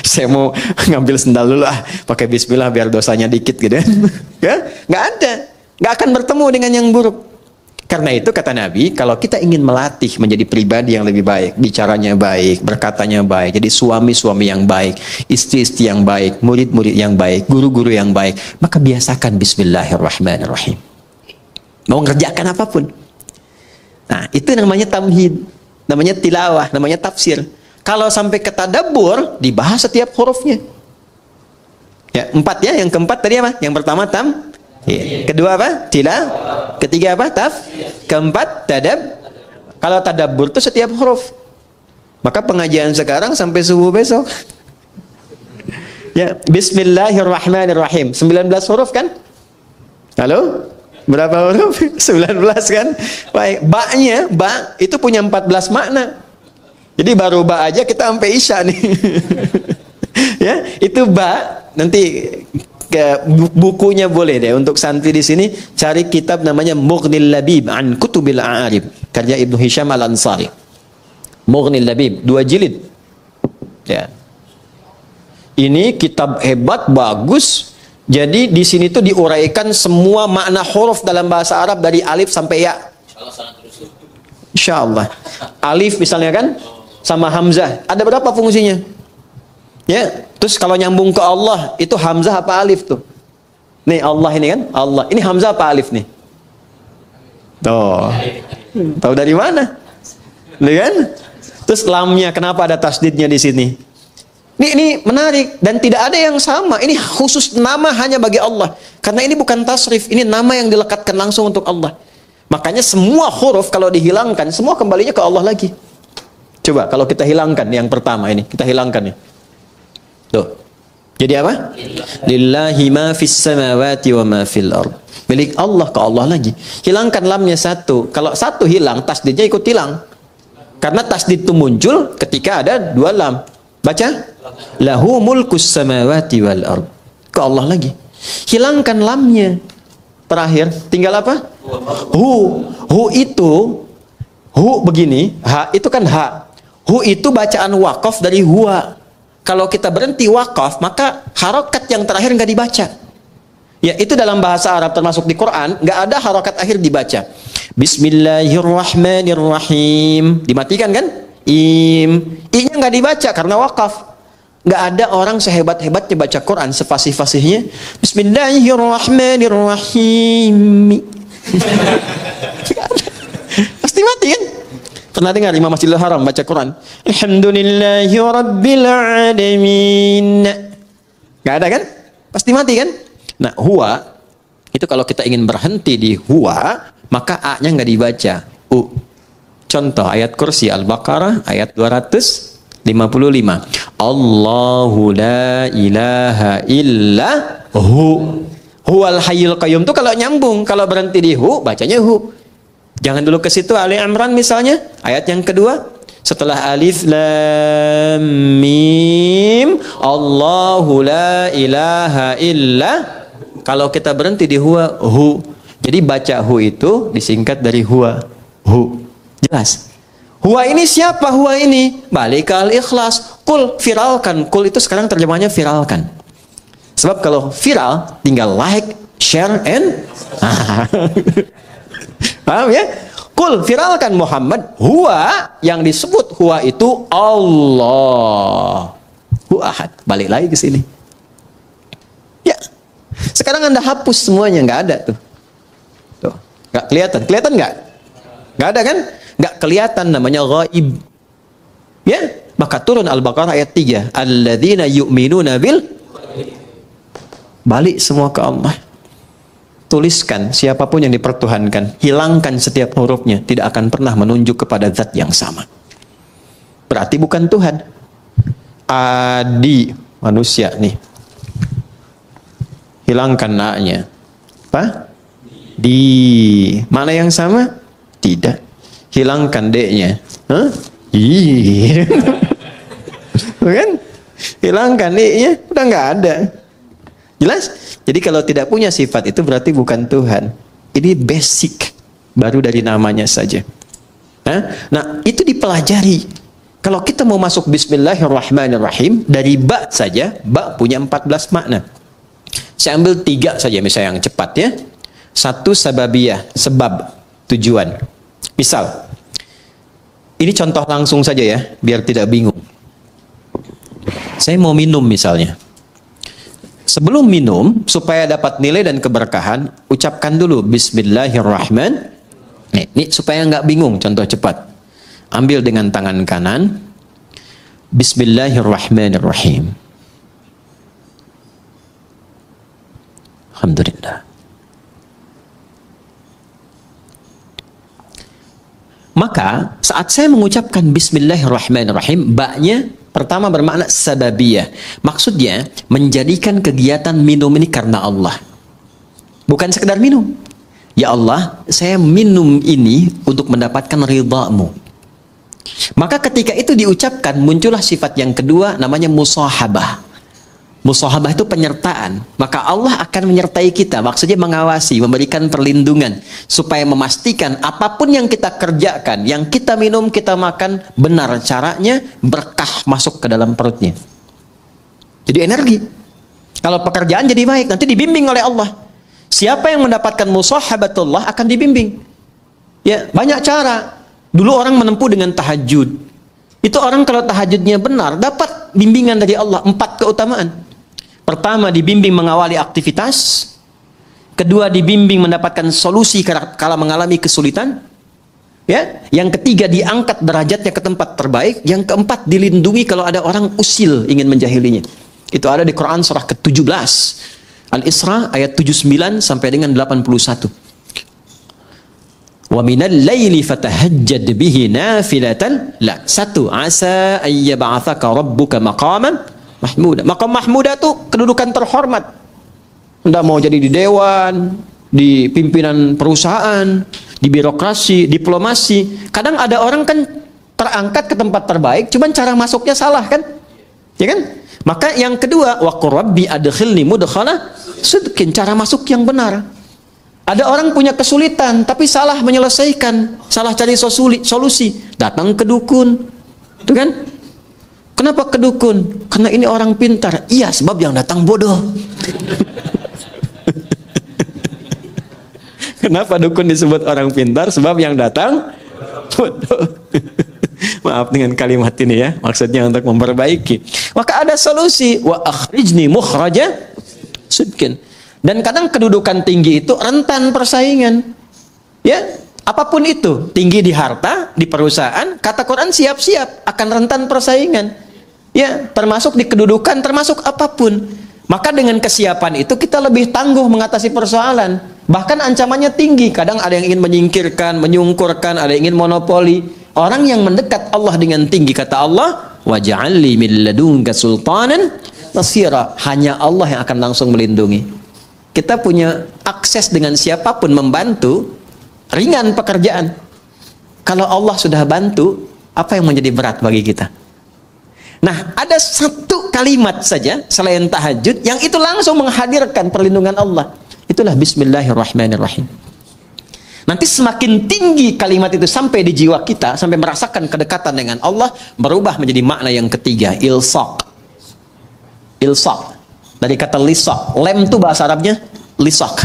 Saya mau ngambil sendal dulu pakai bismillah biar dosanya dikit gitu. Ya, nggak ada. Nggak akan bertemu dengan yang buruk. Karena itu kata Nabi, kalau kita ingin melatih menjadi pribadi yang lebih baik, bicaranya baik, berkatanya baik, jadi suami-suami yang baik, istri-istri yang baik, murid-murid yang baik, guru-guru yang baik, maka biasakan Bismillahirrahmanirrahim. Mau ngerjakan apapun. Nah, itu namanya tamhid, namanya tilawah, namanya tafsir. Kalau sampai ke tadabbur, dibahas setiap hurufnya. Ya, 4 ya. Yang keempat tadi apa? Yang pertama ya. Kedua apa? Ketiga apa? Keempat tadab. Kalau tadabbur itu setiap huruf. Maka pengajian sekarang sampai subuh besok. Ya, Bismillahirrahmanirrahim. 19 huruf kan? Halo? Berapa huruf? 19 kan? Baik, ba itu punya 14 makna. Jadi baru ba aja kita sampai isya nih. Ya, itu ba. Nanti ke bukunya boleh deh untuk santri di sini cari kitab namanya Mughnil Labib an Kutubil A'arib karya Ibnu Hisham Al-Ansari. Mughnil Labib 2 jilid. Ya. Ini kitab hebat, bagus. Jadi di sini tuh diuraikan semua makna huruf dalam bahasa Arab dari alif sampai ya. Insya Allah. Alif misalnya kan sama hamzah. Ada berapa fungsinya? Ya. Terus kalau nyambung ke Allah itu hamzah apa alif tuh? Nih Allah ini kan Allah. Ini hamzah apa alif nih? Tuh. Tahu dari mana? Nih kan? Terus lamnya kenapa ada tasdidnya di sini? Ini menarik dan tidak ada yang sama. Ini khusus nama hanya bagi Allah. Karena ini bukan tasrif, ini nama yang dilekatkan langsung untuk Allah. Makanya semua huruf kalau dihilangkan, semua kembalinya ke Allah lagi. Coba kalau kita hilangkan yang pertama ini, kita hilangkan nih. Tuh. Jadi apa? Lillahi ma fis samawati wa ma fil ard. Milik Allah ke Allah lagi. Hilangkan lamnya satu. Kalau satu hilang, tasdidnya ikut hilang. Karena tasdid itu muncul ketika ada 2 lam. Baca, lahu mulkus samawati wal ard. Ke Allah lagi. Hilangkan lamnya. Terakhir, tinggal apa? Hu itu, hu begini, ha itu kan ha. Hu itu bacaan wakaf dari huwa. Kalau kita berhenti wakaf, maka harokat yang terakhir nggak dibaca. Ya, itu dalam bahasa Arab termasuk di Quran, nggak ada harokat akhir dibaca. Bismillahirrahmanirrahim. Dimatikan kan? I-nya nggak dibaca karena wakaf. Nggak ada orang sehebat-hebatnya baca Quran sefasih-fasihnya Bismillahirrahmanirrahim. Pasti mati kan? Pernah dengar Imam Masjidil Haram baca Quran Alhamdulillahirrabbilalamin. Nggak ada kan? Pasti mati kan? Nah, huwa itu kalau kita ingin berhenti di huwa, maka A-nya nggak dibaca. Contoh ayat kursi Al-Baqarah ayat 255. Allahu la ilaha illa hu. Huwal hayyul qayyum itu kalau nyambung, kalau berhenti di hu bacanya hu. Jangan dulu ke situ Ali Imran misalnya, ayat yang kedua setelah alif lam mim Allahu la ilaha illa. Kalau kita berhenti di huwa hu. Jadi baca hu itu disingkat dari huwa hu. Jelas. Huwa ini siapa huwa ini? Balik ke al-ikhlas. Kul, viralkan. Kul itu sekarang terjemahnya viralkan. Sebab kalau viral tinggal like, share, and paham ya? Kul, viralkan Muhammad. Huwa yang disebut huwa itu Allah. Hu ahad. Balik lagi ke sini. Ya. Sekarang Anda hapus semuanya, nggak ada tuh. Tuh, nggak kelihatan. Kelihatan nggak? Nggak ada kan? Nggak kelihatan, namanya ghaib. Ya, maka turun Al-Baqarah ayat 3. Alladzina yu'minuna bil. Balik semua ke Allah. Tuliskan siapapun yang dipertuhankan, hilangkan setiap hurufnya, tidak akan pernah menunjuk kepada zat yang sama. Berarti bukan Tuhan. Adi manusia nih. Hilangkan na-nya. Apa? Di mana yang sama? Tidak. Hilangkan D-nya. Hah? Kan? Hilangkan D-nya, udah nggak ada. Jelas? Jadi kalau tidak punya sifat itu berarti bukan Tuhan. Ini basic, baru dari namanya saja. Nah, itu dipelajari. Kalau kita mau masuk Bismillahirrahmanirrahim, dari ba saja, ba punya 14 makna. Saya ambil 3 saja misalnya yang cepat ya. 1 sababiyah, sebab, tujuan. Misal, ini contoh langsung saja ya, biar tidak bingung. Saya mau minum misalnya. Sebelum minum, supaya dapat nilai dan keberkahan, ucapkan dulu Bismillahirrahmanirrahim. Ini supaya nggak bingung, contoh cepat. Ambil dengan tangan kanan. Bismillahirrahmanirrahim. Alhamdulillah. Maka saat saya mengucapkan Bismillahirrahmanirrahim, ba-nya pertama bermakna sababiyah. Maksudnya menjadikan kegiatan minum ini karena Allah. Bukan sekedar minum. Ya Allah, saya minum ini untuk mendapatkan ridha-Mu. Maka ketika itu diucapkan, muncullah sifat yang kedua namanya musahabah. Musahabah itu penyertaan. Maka Allah akan menyertai kita. Maksudnya mengawasi, memberikan perlindungan. Supaya memastikan apapun yang kita kerjakan, yang kita minum, kita makan, benar caranya, berkah masuk ke dalam perutnya. Jadi energi. Kalau pekerjaan jadi baik, nanti dibimbing oleh Allah. Siapa yang mendapatkan musahabatullah akan dibimbing. Ya, banyak cara. Dulu orang menempuh dengan tahajud. Itu orang kalau tahajudnya benar, dapat bimbingan dari Allah. 4 keutamaan. Pertama, dibimbing mengawali aktivitas. Kedua, dibimbing mendapatkan solusi kala mengalami kesulitan. Ya, yang ketiga, diangkat derajatnya ke tempat terbaik. Yang keempat, dilindungi kalau ada orang usil ingin menjahilinya. Itu ada di Quran surah ke-17. Al-Isra ayat 79 sampai dengan 81. Wa minal laili fatahajjad bihi nafilatan la. 1. Asa ayyab'atsaka rabbuka maqaman mahmuda. Maqam mahmuda itu kedudukan terhormat. Anda mau jadi di dewan, di pimpinan perusahaan, di birokrasi, diplomasi. Kadang ada orang kan terangkat ke tempat terbaik, cuman cara masuknya salah kan? Ya kan? Maka yang kedua, wa qur rabbi adkhilni mudkhala sidqin, cara masuk yang benar. Ada orang punya kesulitan tapi salah menyelesaikan, salah cari solusi, datang ke dukun. Itu kan? Kenapa ke dukun? Karena ini orang pintar. Iya, sebab yang datang bodoh. Kenapa dukun disebut orang pintar? Sebab yang datang bodoh. Maaf dengan kalimat ini ya, maksudnya untuk memperbaiki. Maka ada solusi, wa akhrijni mukhraja sidqin. Dan kadang kedudukan tinggi itu rentan persaingan. Ya, apapun itu, tinggi di harta, di perusahaan, kata Quran siap-siap akan rentan persaingan. Ya, termasuk di kedudukan, termasuk apapun. Maka dengan kesiapan itu kita lebih tangguh mengatasi persoalan. Bahkan ancamannya tinggi. Kadang ada yang ingin menyingkirkan, menyungkurkan, ada yang ingin monopoli. Orang yang mendekat Allah dengan tinggi, kata Allah, waj'alli min ladunka sultanan nasira. Hanya Allah yang akan langsung melindungi. Kita punya akses dengan siapapun membantu, ringan pekerjaan. Kalau Allah sudah bantu, apa yang menjadi berat bagi kita? Nah, ada satu kalimat saja selain tahajud yang itu langsung menghadirkan perlindungan Allah. Itulah bismillahirrahmanirrahim. Nanti semakin tinggi kalimat itu sampai di jiwa kita, sampai merasakan kedekatan dengan Allah, berubah menjadi makna yang ketiga, ilsaq. Ilsaq. Dari kata lisak. Lem itu bahasa Arabnya lisak.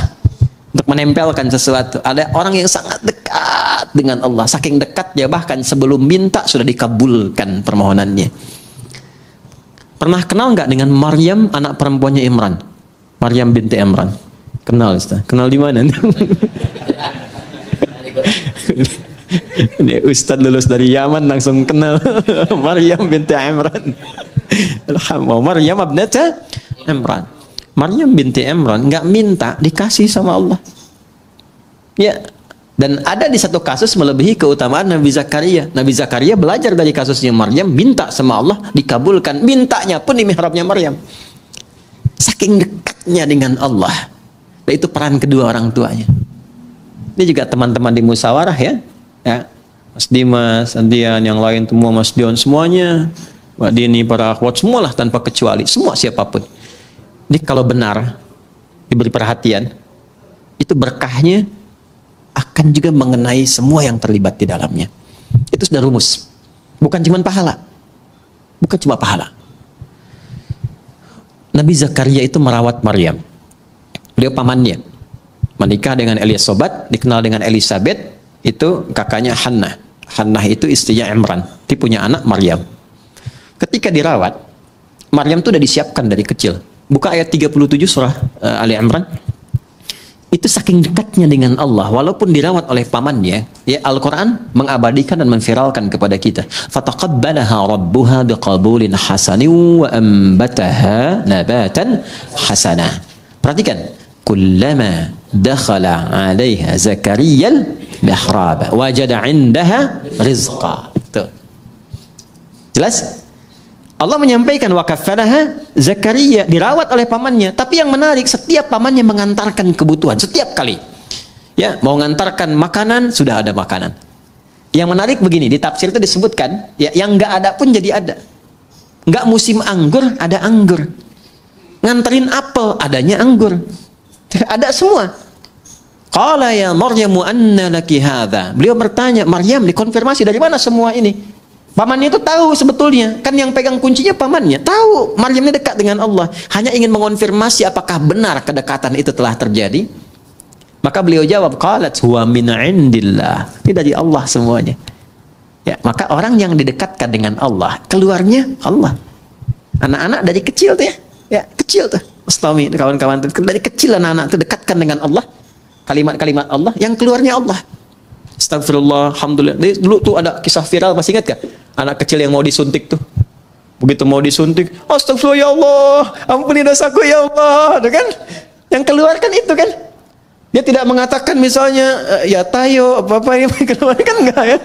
Untuk menempelkan sesuatu. Ada orang yang sangat dekat dengan Allah. Saking dekatnya bahkan sebelum minta sudah dikabulkan permohonannya. Pernah kenal nggak dengan Maryam, anak perempuannya Imran? Maryam binti Imran. Kenal, Ustaz? Kenal di mana? Ini Ustaz lulus dari Yaman langsung kenal Maryam binti Imran. Maryam abnata Imran. Maryam binti Imran nggak minta, dikasih sama Allah. Ya, dan ada di satu kasus melebihi keutamaan Nabi Zakaria. Nabi Zakaria belajar dari kasusnya Maryam, minta sama Allah, dikabulkan. Mintanya pun di mihrabnya Maryam. Saking dekatnya dengan Allah. Dan itu peran kedua orang tuanya. Ini juga teman-teman di musyawarah ya. Ya, Mas Dimas, Andian, yang lain semua, Mas Dion, semuanya, Mbak Dini, para akhwat, semualah tanpa kecuali, semua siapapun. Ini kalau benar diberi perhatian, itu berkahnya akan juga mengenai semua yang terlibat di dalamnya. Itu sudah rumus. Bukan cuma pahala. Bukan cuma pahala. Nabi Zakaria itu merawat Maryam. Beliau pamannya. Menikah dengan Elizabeth, dikenal dengan Elizabeth, itu kakaknya Hannah. Hannah itu istrinya Imran. Dia punya anak Maryam. Ketika dirawat, Maryam itu sudah disiapkan dari kecil. Buka ayat 37 surah Ali Imran. Itu saking dekatnya dengan Allah, walaupun dirawat oleh pamannya, ya Al-Quran mengabadikan dan memviralkan kepada kita. Fataqabbalaha rabbuha biqabulin hasanin wa ambataha nabatan hasanah. Perhatikan. Kullama dakhala 'alaiha Zakariyal mihrab wajada 'indaha rizqa. Tuh. Jelas? Allah menyampaikan wa kaffalaha Zakaria, dirawat oleh pamannya, tapi yang menarik setiap pamannya mengantarkan kebutuhan setiap kali. Ya, mau mengantarkan makanan sudah ada makanan. Yang menarik begini, di tafsir itu disebutkan, ya yang enggak ada pun jadi ada. Enggak musim anggur, ada anggur. Nganterin apel, adanya anggur. Ada semua. Qala ya Maryamu anna laki hadza. Beliau bertanya, Maryam, dikonfirmasi dari mana semua ini? Pamannya itu tahu sebetulnya, kan yang pegang kuncinya pamannya. Tahu Maryam ini dekat dengan Allah, hanya ingin mengonfirmasi apakah benar kedekatan itu telah terjadi. Maka beliau jawab, qalat huwa min indillah. Ini dari Allah semuanya. Ya, maka orang yang didekatkan dengan Allah, keluarnya Allah. Anak-anak dari kecil tuh ya kecil tuh. Ustami, kawan-kawan dari kecil anak-anak itu dekatkan dengan Allah. Kalimat-kalimat Allah yang keluarnya Allah. Astagfirullah, alhamdulillah. Dulu tuh ada kisah viral, masih ingat gak? Anak kecil yang mau disuntik tuh. Begitu mau disuntik, astagfirullah ya Allah, ampuni dosaku ya Allah, kan? Yang keluar kan itu kan. Dia tidak mengatakan misalnya ya tayo apa-apa yang keluar kan enggak ya.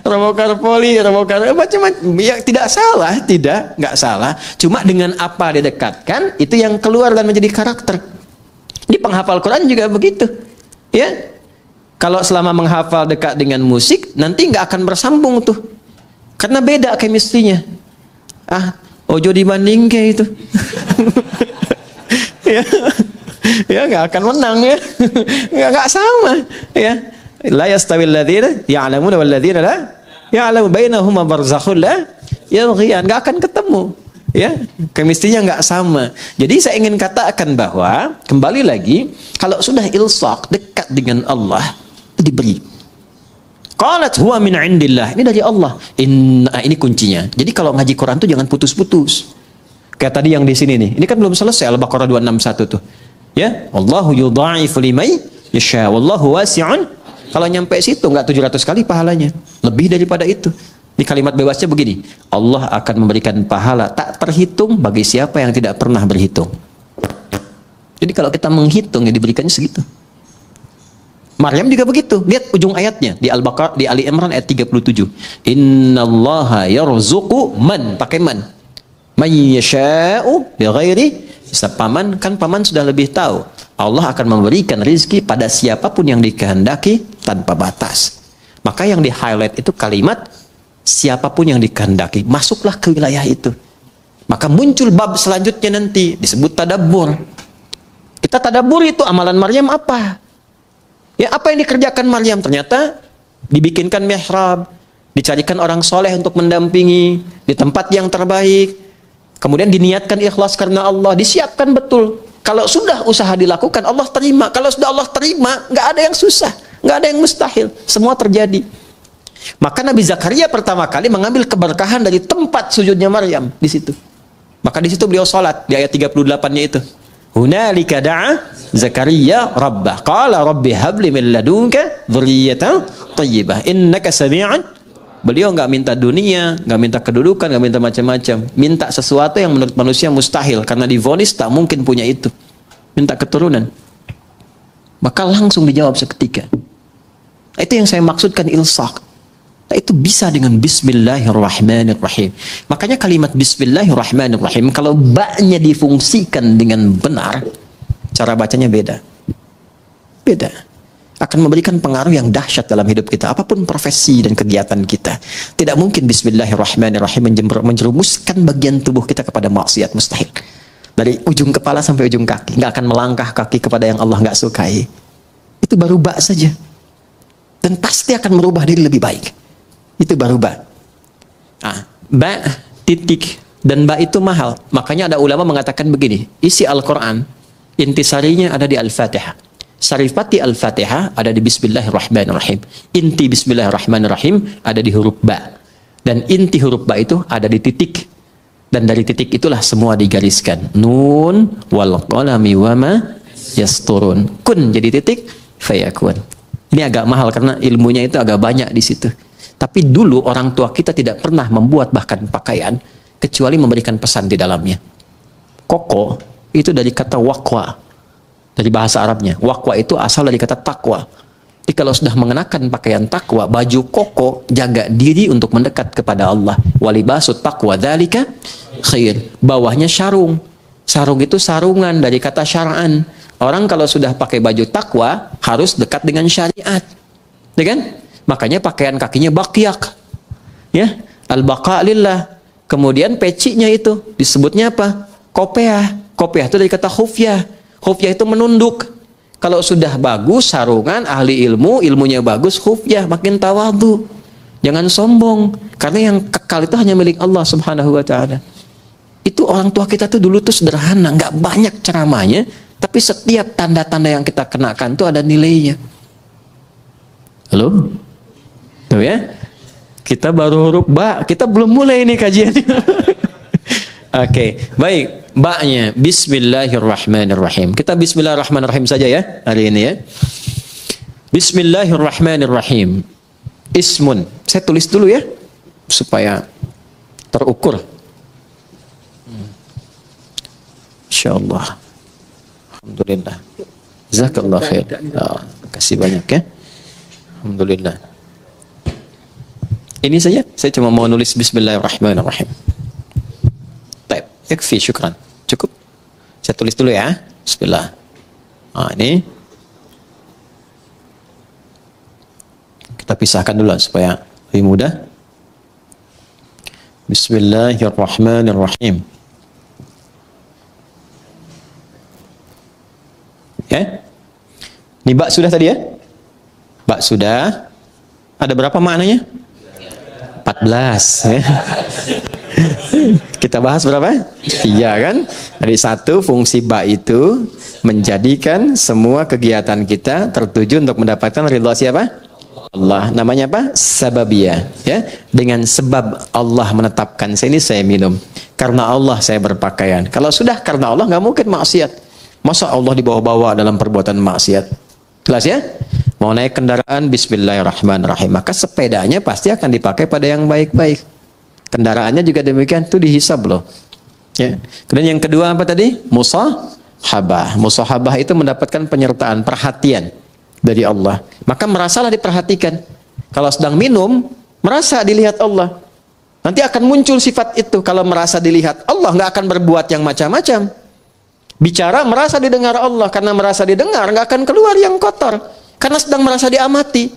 Robokarpoli, macam-macam. Ya tidak salah, enggak salah. Cuma dengan apa didekatkan itu yang keluar dan menjadi karakter. Di penghafal Quran juga begitu. Ya. Kalau selama menghafal dekat dengan musik, nanti nggak akan bersambung tuh. Karena beda chemistry-nya. Ojo dibanding kayak itu. Ya nggak akan menang ya. Nggak sama ya. La yastawil ladzina ya'lamuna wal ladzina la ya'lamu bainahuma barzakhun la yabghiyan. Nggak akan ketemu. Ya, chemistry-nya nggak sama. Jadi saya ingin katakan bahwa kembali lagi, kalau sudah ilsaq dekat dengan Allah, itu diberi. Qalat huwa min indillah. Ini dari Allah. Ini kuncinya. Jadi kalau ngaji Quran tuh jangan putus-putus. Kayak tadi yang di sini nih. Ini kan belum selesai Al-Baqarah 261 tuh. Ya, Wallahu yudha'ifu liman yasha. Wallahu wasi'un. Kalau nyampe situ nggak 700 kali pahalanya. Lebih daripada itu. Di kalimat bebasnya begini, Allah akan memberikan pahala tak terhitung bagi siapa yang tidak pernah berhitung. Jadi kalau kita menghitung, ya diberikannya segitu. Maryam juga begitu. Lihat ujung ayatnya di Al-Baqarah, di Ali Imran ayat 37. Innallaha yarzuqu man, pakai man yasha'u bighairi hisab. Paman sudah lebih tahu. Allah akan memberikan rizki pada siapapun yang dikehendaki tanpa batas. Maka yang di-highlight itu kalimat siapapun yang dikehendaki, masuklah ke wilayah itu. Maka muncul bab selanjutnya nanti disebut tadabbur. Kita tadabbur itu amalan Maryam apa? Ya, apa yang dikerjakan Maryam? Ternyata dibikinkan mihrab, dicarikan orang soleh untuk mendampingi di tempat yang terbaik. Kemudian diniatkan ikhlas karena Allah, disiapkan betul. Kalau sudah usaha dilakukan, Allah terima. Kalau sudah Allah terima, nggak ada yang susah, nggak ada yang mustahil, semua terjadi. Maka Nabi Zakaria pertama kali mengambil keberkahan dari tempat sujudnya Maryam di situ. Maka di situ beliau salat di ayat 38-nya itu. Hunalika da'a Zakaria rabbah qala rabbi habli min ladunka dzurriyyatan thayyibah innaka sami'un. Beliau nggak minta dunia, nggak minta kedudukan, nggak minta macam-macam. Minta sesuatu yang menurut manusia mustahil karena divonis tak mungkin punya itu. Minta keturunan. Maka langsung dijawab seketika. Itu yang saya maksudkan ilsaq. Itu bisa dengan bismillahirrahmanirrahim. Makanya kalimat bismillahirrahmanirrahim kalau ba-nya difungsikan dengan benar, cara bacanya beda. Beda. Akan memberikan pengaruh yang dahsyat dalam hidup kita, apapun profesi dan kegiatan kita. Tidak mungkin bismillahirrahmanirrahim menjerumuskan bagian tubuh kita kepada maksiat, mustahil. Dari ujung kepala sampai ujung kaki, nggak akan melangkah kaki kepada yang Allah nggak sukai. Itu baru ba saja. Dan pasti akan merubah diri lebih baik. Itu baru ba. Ba titik dan ba itu mahal. Makanya ada ulama mengatakan begini, isi Al-Quran intisarinya ada di Al-Fatihah, sarifati Al-Fatihah ada di Bismillahirrahmanirrahim, inti Bismillahirrahmanirrahim ada di huruf ba, dan inti huruf ba itu ada di titik, dan dari titik itulah semua digariskan. Nun wal qalami wama yasturun. Kun jadi titik, fayakun. Ini agak mahal karena ilmunya itu agak banyak di situ. Tapi dulu orang tua kita tidak pernah membuat bahkan pakaian kecuali memberikan pesan di dalamnya. Koko itu dari kata waqwa, dari bahasa Arabnya. Waqwa itu asal dari kata takwa. Jadi kalau sudah mengenakan pakaian takwa, baju koko, jaga diri untuk mendekat kepada Allah. Walibasut taqwa dzalika khair. Bawahnya sarung. Sarung itu sarungan dari kata syar'an. Orang kalau sudah pakai baju takwa harus dekat dengan syariat. Ya kan? Makanya pakaian kakinya baqyak. Ya, al-baqa lillah. Kemudian pecinya itu disebutnya apa? Kopeah. Kopiah itu dari kata khufyah. Khufyah itu menunduk. Kalau sudah bagus sarungan, ahli ilmu, ilmunya bagus, khufyah, makin tawadhu. Jangan sombong, karena yang kekal itu hanya milik Allah Subhanahu wa taala. Itu orang tua kita tuh dulu tuh sederhana, nggak banyak ceramahnya, tapi setiap tanda-tanda yang kita kenakan tuh ada nilainya. Halo? Tuh ya. Kita baru huruf ba, kita belum mulai nih kajiannya. Oke, baik. Ba-nya Bismillahirrahmanirrahim. Kita Bismillahirrahmanirrahim saja ya hari ini ya. Bismillahirrahmanirrahim. Ismun. Saya tulis dulu ya supaya terukur. Insyaallah. Alhamdulillah. Jazakallah khair. Kasih banyak ya. Alhamdulillah. Ini saja. Saya cuma mau nulis Bismillahirrahmanirrahim. Baik, yakfi, syukran. Cukup. Saya tulis dulu ya. Bismillah. Ini kita pisahkan dulu supaya lebih mudah. Bismillahirrahmanirrahim. Ya. Ini bak sudah tadi ya? Bak sudah. Ada berapa maknanya? 14 ya. Kita bahas berapa? 3 kan? Dari 1, fungsi ba itu menjadikan semua kegiatan kita tertuju untuk mendapatkan ridha siapa? Allah. Namanya apa? Sababiyah ya. Dengan sebab Allah menetapkan saya minum. Karena Allah saya berpakaian. Kalau sudah karena Allah nggak mungkin maksiat. Masa Allah dibawa-bawa dalam perbuatan maksiat? Jelas ya? Mau naik kendaraan Bismillahirrahmanirrahim. Maka sepedanya pasti akan dipakai pada yang baik-baik. Kendaraannya juga demikian, itu dihisab loh. Ya. Kemudian yang kedua apa tadi? Musahabah. Musahabah itu mendapatkan penyertaan, perhatian dari Allah. Maka merasalah diperhatikan. Kalau sedang minum, merasa dilihat Allah. Nanti akan muncul sifat itu. Kalau merasa dilihat Allah, nggak akan berbuat yang macam-macam. Bicara merasa didengar Allah. Karena merasa didengar, nggak akan keluar yang kotor. Karena sedang merasa diamati.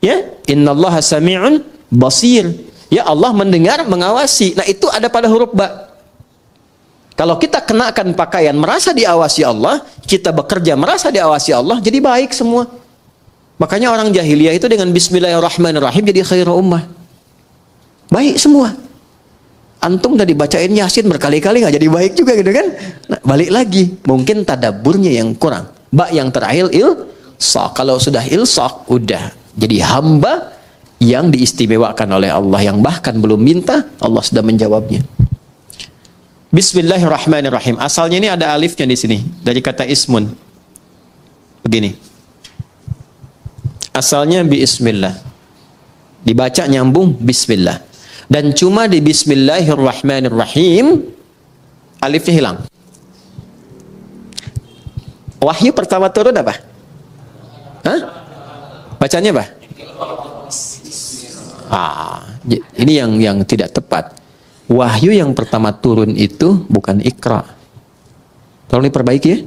Ya, innallaha sami'un basir. Ya, Allah mendengar, mengawasi. Nah, itu ada pada huruf ba. Kalau kita kenakan pakaian merasa diawasi Allah, kita bekerja merasa diawasi Allah, jadi baik semua. Makanya orang jahiliyah itu dengan Bismillahirrahmanirrahim jadi khairu ummah. Baik semua. Antum udah dibacain Yasin berkali-kali nggak jadi baik juga gitu kan? Nah, balik lagi, mungkin tadaburnya yang kurang. Ba yang terakhir ilsaq. Kalau sudah ilsaq, udah jadi hamba yang diistimewakan oleh Allah, yang bahkan belum minta, Allah sudah menjawabnya. Bismillahirrahmanirrahim. Asalnya ini ada alifnya di sini dari kata ismun. Begini. Asalnya bismillah. Dibaca nyambung bismillah. Dan cuma di Bismillahirrahmanirrahim alifnya hilang. Wahyu pertama turun apa? Hah? Bacanya apa? Ini yang tidak tepat. Wahyu yang pertama turun itu bukan Iqra. Tolong diperbaiki ya.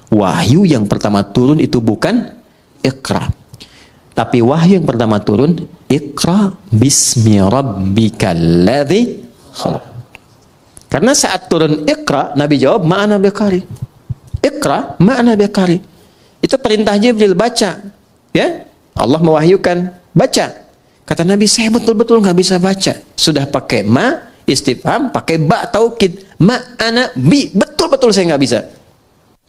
Wahyu yang pertama turun itu bukan Iqra. Tapi wahyu yang pertama turun Iqra bismi rabbikal ladzi khalaq. Karena saat turun Iqra, Nabi jawab ma'ana biqari. Iqra ma'ana biqari. Itu perintah Jibril, baca. Ya? Allah mewahyukan, baca. Kata Nabi, saya betul-betul nggak bisa baca. Sudah pakai ma, istifham, pakai ba, taukid. Ma'ana bi, betul-betul saya nggak bisa.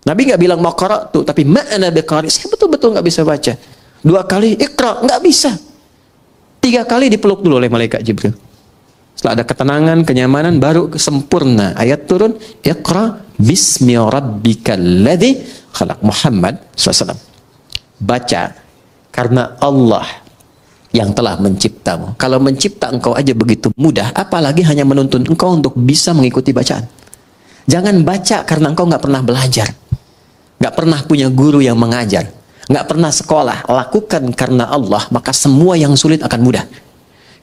Nabi nggak bilang maqra'tu, tapi ma'ana biqari. Saya betul-betul nggak bisa baca. 2 kali, Iqra, nggak bisa. 3 kali dipeluk dulu oleh malaikat Jibril. Setelah ada ketenangan, kenyamanan, baru sempurna. Ayat turun, Iqra bismi rabbikal ladzi khalaq. Muhammad SAW. Baca, karena Allah yang telah menciptamu. Kalau mencipta engkau aja begitu mudah, apalagi hanya menuntun engkau untuk bisa mengikuti bacaan. Jangan baca karena engkau nggak pernah belajar, nggak pernah punya guru yang mengajar, nggak pernah sekolah. Lakukan karena Allah, maka semua yang sulit akan mudah.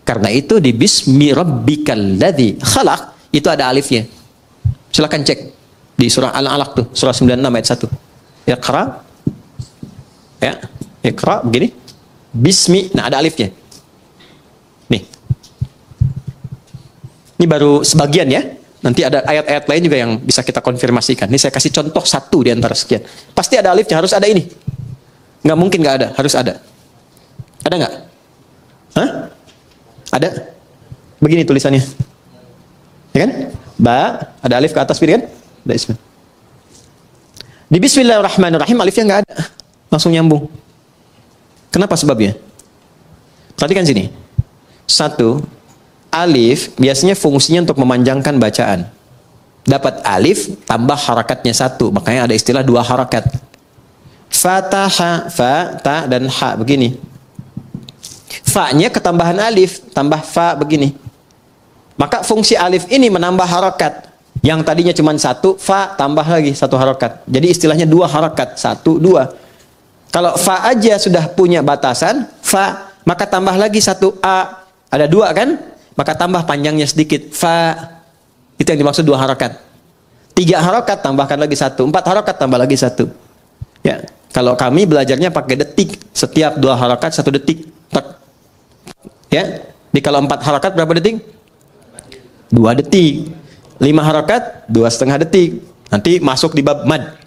Karena itu di Bismi Rabbikal Ladzi Khalaq itu ada alifnya. Silakan cek di surah Al-Alaq tuh, surah 96 ayat 1. Iqra, ya, Iqra begini. Bismi, nah ada alifnya. Nih. Ini baru sebagian ya. Nanti ada ayat-ayat lain juga yang bisa kita konfirmasikan. Ini saya kasih contoh satu di antara sekian. Pasti ada alifnya, harus ada ini. Nggak mungkin nggak ada, harus ada. Ada nggak? Hah? Ada? Begini tulisannya. Ya kan? Ba, ada alif ke atas pilih kan? Ada ismi. Di Bismillahirrahmanirrahim alifnya nggak ada. Langsung nyambung. Kenapa sebabnya? Perhatikan sini. Satu, alif biasanya fungsinya untuk memanjangkan bacaan. Dapat alif tambah harakatnya satu, makanya ada istilah dua harakat. Fataha, fa, ta, dan ha begini. Fa-nya ketambahan alif, tambah fa begini. Maka fungsi alif ini menambah harakat. Yang tadinya cuma satu, fa tambah lagi satu harakat. Jadi istilahnya dua harakat, satu, dua. Kalau fa aja sudah punya batasan, fa, maka tambah lagi satu a. Ada dua kan? Maka tambah panjangnya sedikit, fa. Itu yang dimaksud dua harakat. Tiga harakat tambahkan lagi satu, empat harakat tambah lagi satu. Ya, kalau kami belajarnya pakai detik, setiap dua harakat satu detik. Ya, di kalau empat harakat berapa detik? 2 detik. 5 harakat 2,5 detik. Nanti masuk di bab mad.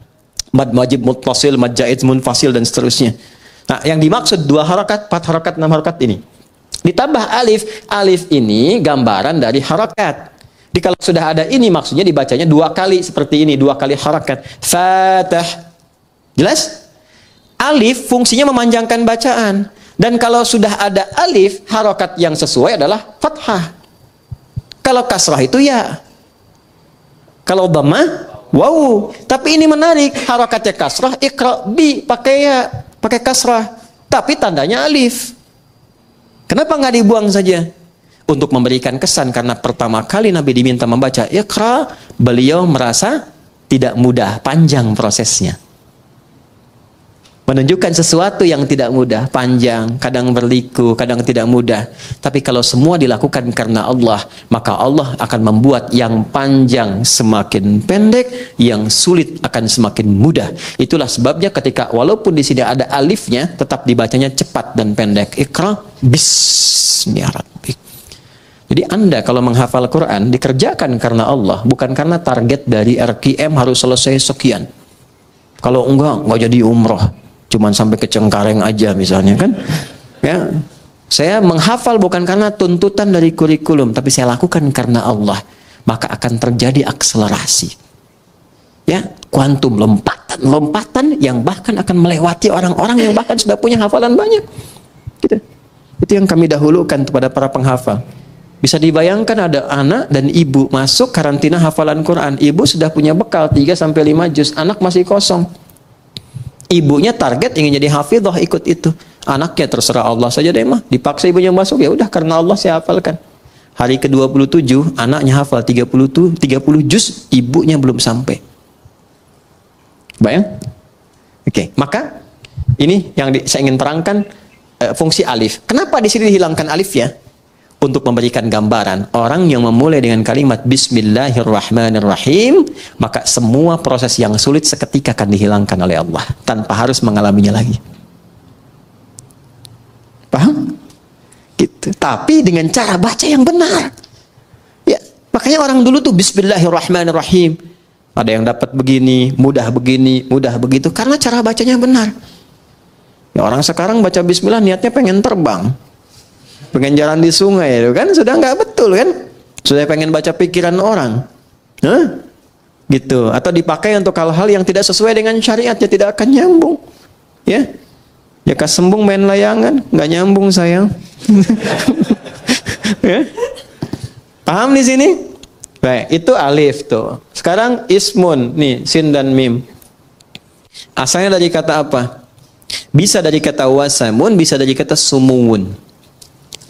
Mad wajib muttasil, mad jaiz munfasil dan seterusnya. Nah, yang dimaksud 2 harakat, 4 harakat, 6 harakat ini. Ditambah alif, alif ini gambaran dari harakat. Jadi kalau sudah ada ini maksudnya dibacanya 2 kali seperti ini, 2 kali harakat. Fatah. Jelas? Alif fungsinya memanjangkan bacaan. Dan kalau sudah ada alif, harakat yang sesuai adalah fathah. Kalau kasrah itu ya. Kalau dhammah, wow. Tapi ini menarik, harakatnya kasrah, iqra bi pakai ya, pakai kasrah. Tapi tandanya alif. Kenapa nggak dibuang saja? Untuk memberikan kesan, karena pertama kali Nabi diminta membaca iqra, beliau merasa tidak mudah, panjang prosesnya. Menunjukkan sesuatu yang tidak mudah, panjang, kadang berliku, kadang tidak mudah. Tapi kalau semua dilakukan karena Allah, maka Allah akan membuat yang panjang semakin pendek, yang sulit akan semakin mudah. Itulah sebabnya ketika walaupun di sini ada alifnya, tetap dibacanya cepat dan pendek. Iqra bismi rabbik. Jadi Anda kalau menghafal Quran dikerjakan karena Allah, bukan karena target dari RKM harus selesai sekian. Kalau enggak jadi umroh. Cuman sampai ke Cengkareng aja misalnya kan. Ya. Saya menghafal bukan karena tuntutan dari kurikulum, tapi saya lakukan karena Allah. Maka akan terjadi akselerasi. Ya, kuantum, lompatan yang bahkan akan melewati orang-orang yang bahkan sudah punya hafalan banyak. Gitu. Itu yang kami dahulukan kepada para penghafal. Bisa dibayangkan ada anak dan ibu masuk karantina hafalan Quran. Ibu sudah punya bekal 3 sampai 5 juz, anak masih kosong. Ibunya target ingin jadi hafidhah, ikut itu. Anaknya terserah Allah saja deh mah. Dipaksa ibunya masuk, ya udah karena Allah saya hafalkan. Hari ke-27 anaknya hafal 30 juz, ibunya belum sampai. Bayang? Oke, maka ini yang saya ingin terangkan fungsi alif. Kenapa di sini dihilangkan alif ya? Untuk memberikan gambaran, orang yang memulai dengan kalimat Bismillahirrahmanirrahim, maka semua proses yang sulit seketika akan dihilangkan oleh Allah tanpa harus mengalaminya lagi. Paham? Gitu. Tapi dengan cara baca yang benar. Ya, makanya orang dulu tuh Bismillahirrahmanirrahim. Ada yang dapat begini, mudah begitu karena cara bacanya benar. Ya, orang sekarang baca Bismillah niatnya pengen terbang. Pengen jalan di sungai itu kan sudah nggak betul kan, sudah pengen baca pikiran orang, gitu, atau dipakai untuk hal-hal yang tidak sesuai dengan syariat, ya tidak akan nyambung, ya kasembung main layangan nggak nyambung sayang. Ya? Paham di sini? Baik, itu alif tuh. Sekarang ismun nih, sin dan mim. Asalnya dari kata apa? Bisa dari kata wasamun, bisa dari kata sumuun.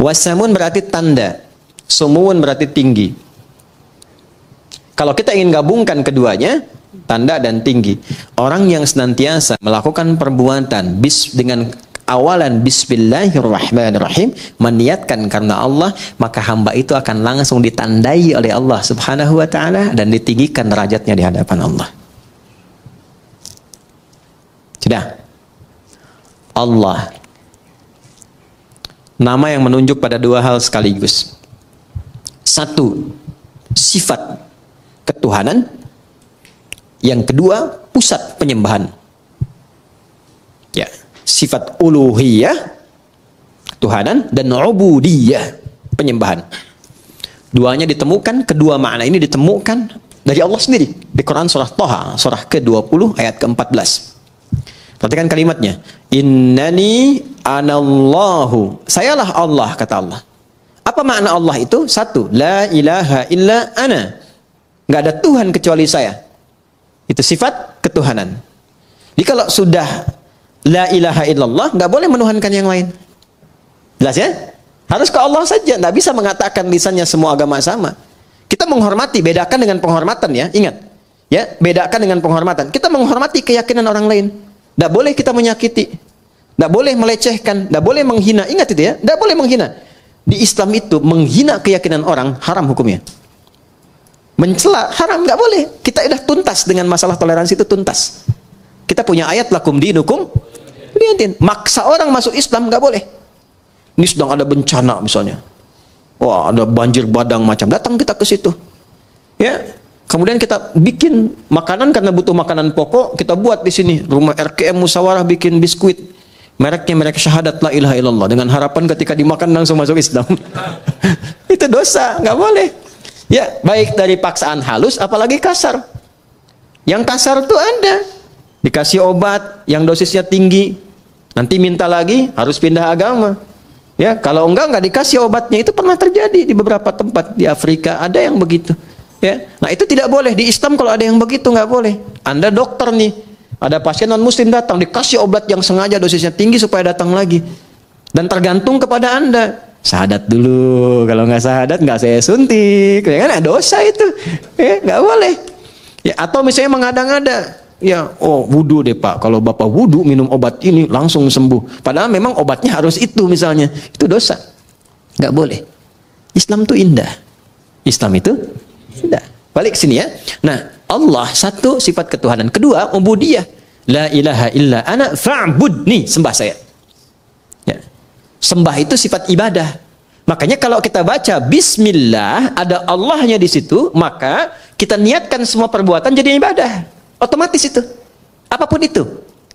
Wasamun berarti tanda, sumuun berarti tinggi. Kalau kita ingin gabungkan keduanya, tanda dan tinggi. Orang yang senantiasa melakukan perbuatan dengan awalan Bismillahirrahmanirrahim, meniatkan karena Allah, maka hamba itu akan langsung ditandai oleh Allah Subhanahu wa ta'ala dan ditinggikan derajatnya di hadapan Allah. Sudah. Allah, nama yang menunjuk pada 2 hal sekaligus. 1, sifat. ketuhanan. Yang kedua, pusat penyembahan. Ya, sifat uluhiyah, ketuhanan, dan ubudiyah, penyembahan. Duanya ditemukan, kedua makna ini ditemukan dari Allah sendiri. Di Quran surah Thaha, surah ke-20 ayat ke-14. Perhatikan kalimatnya. Innani anallahu. Sayalah Allah, kata Allah. Apa makna Allah itu? Satu, la ilaha illa ana. Nggak ada Tuhan kecuali saya. Itu sifat ketuhanan. Jadi kalau sudah la ilaha illallah, nggak boleh menuhankan yang lain. Jelas ya? Harus ke Allah saja. Nggak bisa mengatakan lisannya semua agama sama. Kita menghormati, bedakan dengan penghormatan ya. Ingat, ya, bedakan dengan penghormatan. Kita menghormati keyakinan orang lain. Nggak boleh kita menyakiti. Nggak boleh melecehkan. Nggak boleh menghina. Ingat itu ya. Nggak boleh menghina. Di Islam itu menghina keyakinan orang haram hukumnya. Mencela haram, nggak boleh. Kita udah tuntas dengan masalah toleransi itu, tuntas. Kita punya ayat lakum dinukum waliya. Maksa orang masuk Islam nggak boleh. Ini sedang ada bencana misalnya, wah ada banjir badang macam, datang kita ke situ, ya. Kemudian kita bikin makanan karena butuh makanan pokok, kita buat di sini rumah RKM Musyawarah bikin biskuit, mereknya merek syahadat la ilaha illallah, dengan harapan ketika dimakan langsung masuk Islam. Itu dosa, nggak boleh. Ya, baik dari paksaan halus apalagi kasar. Yang kasar tuh ada. Dikasih obat yang dosisnya tinggi, nanti minta lagi, harus pindah agama. Ya, kalau enggak dikasih obatnya. Itu pernah terjadi di beberapa tempat di Afrika, ada yang begitu. Ya, nah itu tidak boleh. Di Islam kalau ada yang begitu nggak boleh. Anda dokter nih, ada pasien non muslim datang, dikasih obat yang sengaja dosisnya tinggi supaya datang lagi. Dan tergantung kepada Anda. Syahadat dulu, kalau nggak syahadat nggak saya suntik, ya kan, dosa itu, ya nggak boleh. Ya, atau misalnya mengada-ngada, ya, oh wudu deh Pak, kalau Bapak wudu minum obat ini langsung sembuh, padahal memang obatnya harus itu misalnya, itu dosa, nggak boleh. Islam itu indah, Islam itu indah. Balik sini ya. Nah, Allah satu, sifat ketuhanan. Kedua, ubudiyah, la ilaha illa ana fa'budni, sembah saya. Sembah itu sifat ibadah. Makanya kalau kita baca bismillah, ada Allahnya di situ, maka kita niatkan semua perbuatan jadi ibadah. Otomatis itu. Apapun itu.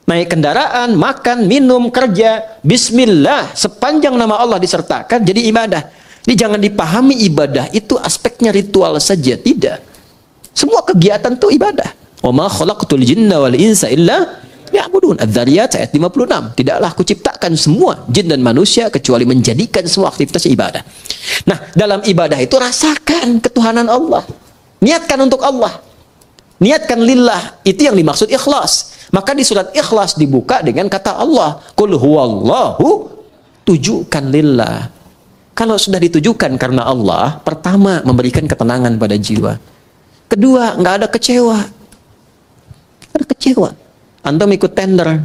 Naik kendaraan, makan, minum, kerja, bismillah, sepanjang nama Allah disertakan jadi ibadah. Ini jangan dipahami ibadah itu aspeknya ritual saja, tidak. Semua kegiatan itu ibadah. Wa ma khalaqtul jinna wal insa illa ya'budun. Adz-Dzariyat ayat 56. Tidaklah aku ciptakan semua jin dan manusia kecuali menjadikan semua aktivitas ibadah. Nah, dalam ibadah itu rasakan ketuhanan Allah. Niatkan untuk Allah. Niatkan lillah. Itu yang dimaksud ikhlas. Maka di surat Ikhlas dibuka dengan kata Allah, qul huwallahu, tujukan lillah. Kalau sudah ditujukan karena Allah, pertama memberikan ketenangan pada jiwa. Kedua, nggak ada kecewa. Nggak ada kecewa. Antum ikut tender,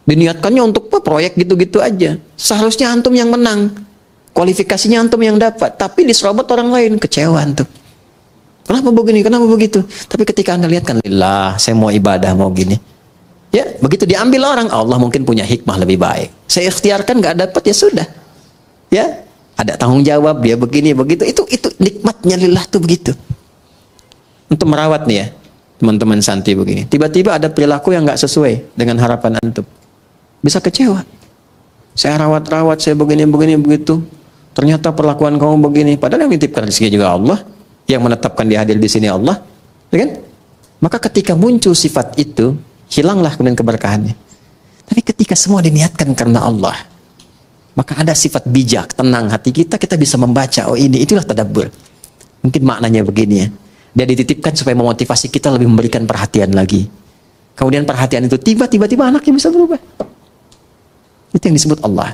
diniatkannya untuk proyek gitu-gitu aja. Seharusnya antum yang menang, kualifikasinya antum yang dapat, tapi diserobot orang lain, kecewa antum. Kenapa begini, kenapa begitu? Tapi ketika Anda lihat kan, lillah, saya mau ibadah, mau gini. Ya, begitu diambil orang, Allah mungkin punya hikmah lebih baik. Saya ikhtiarkan, nggak dapat, ya sudah. Ya, ada tanggung jawab, dia begini, begitu. Itu nikmatnya lillah tuh begitu. Untuk merawat nih ya, teman-teman santri begini, tiba-tiba ada perilaku yang nggak sesuai dengan harapan antum, bisa kecewa. Saya rawat-rawat, saya begini begitu, ternyata perlakuan kamu begini, padahal yang menitipkan rezeki juga Allah, yang menetapkan dia hadir di sini Allah, ya kan? Maka ketika muncul sifat itu, hilanglah kemudian keberkahannya. Tapi ketika semua diniatkan karena Allah, maka ada sifat bijak, tenang hati kita, kita bisa membaca, oh ini, itulah tadabbur. Mungkin maknanya begini ya. Dia dititipkan supaya memotivasi kita lebih memberikan perhatian lagi. Kemudian perhatian itu tiba-tiba anaknya bisa berubah. Itu yang disebut Allah.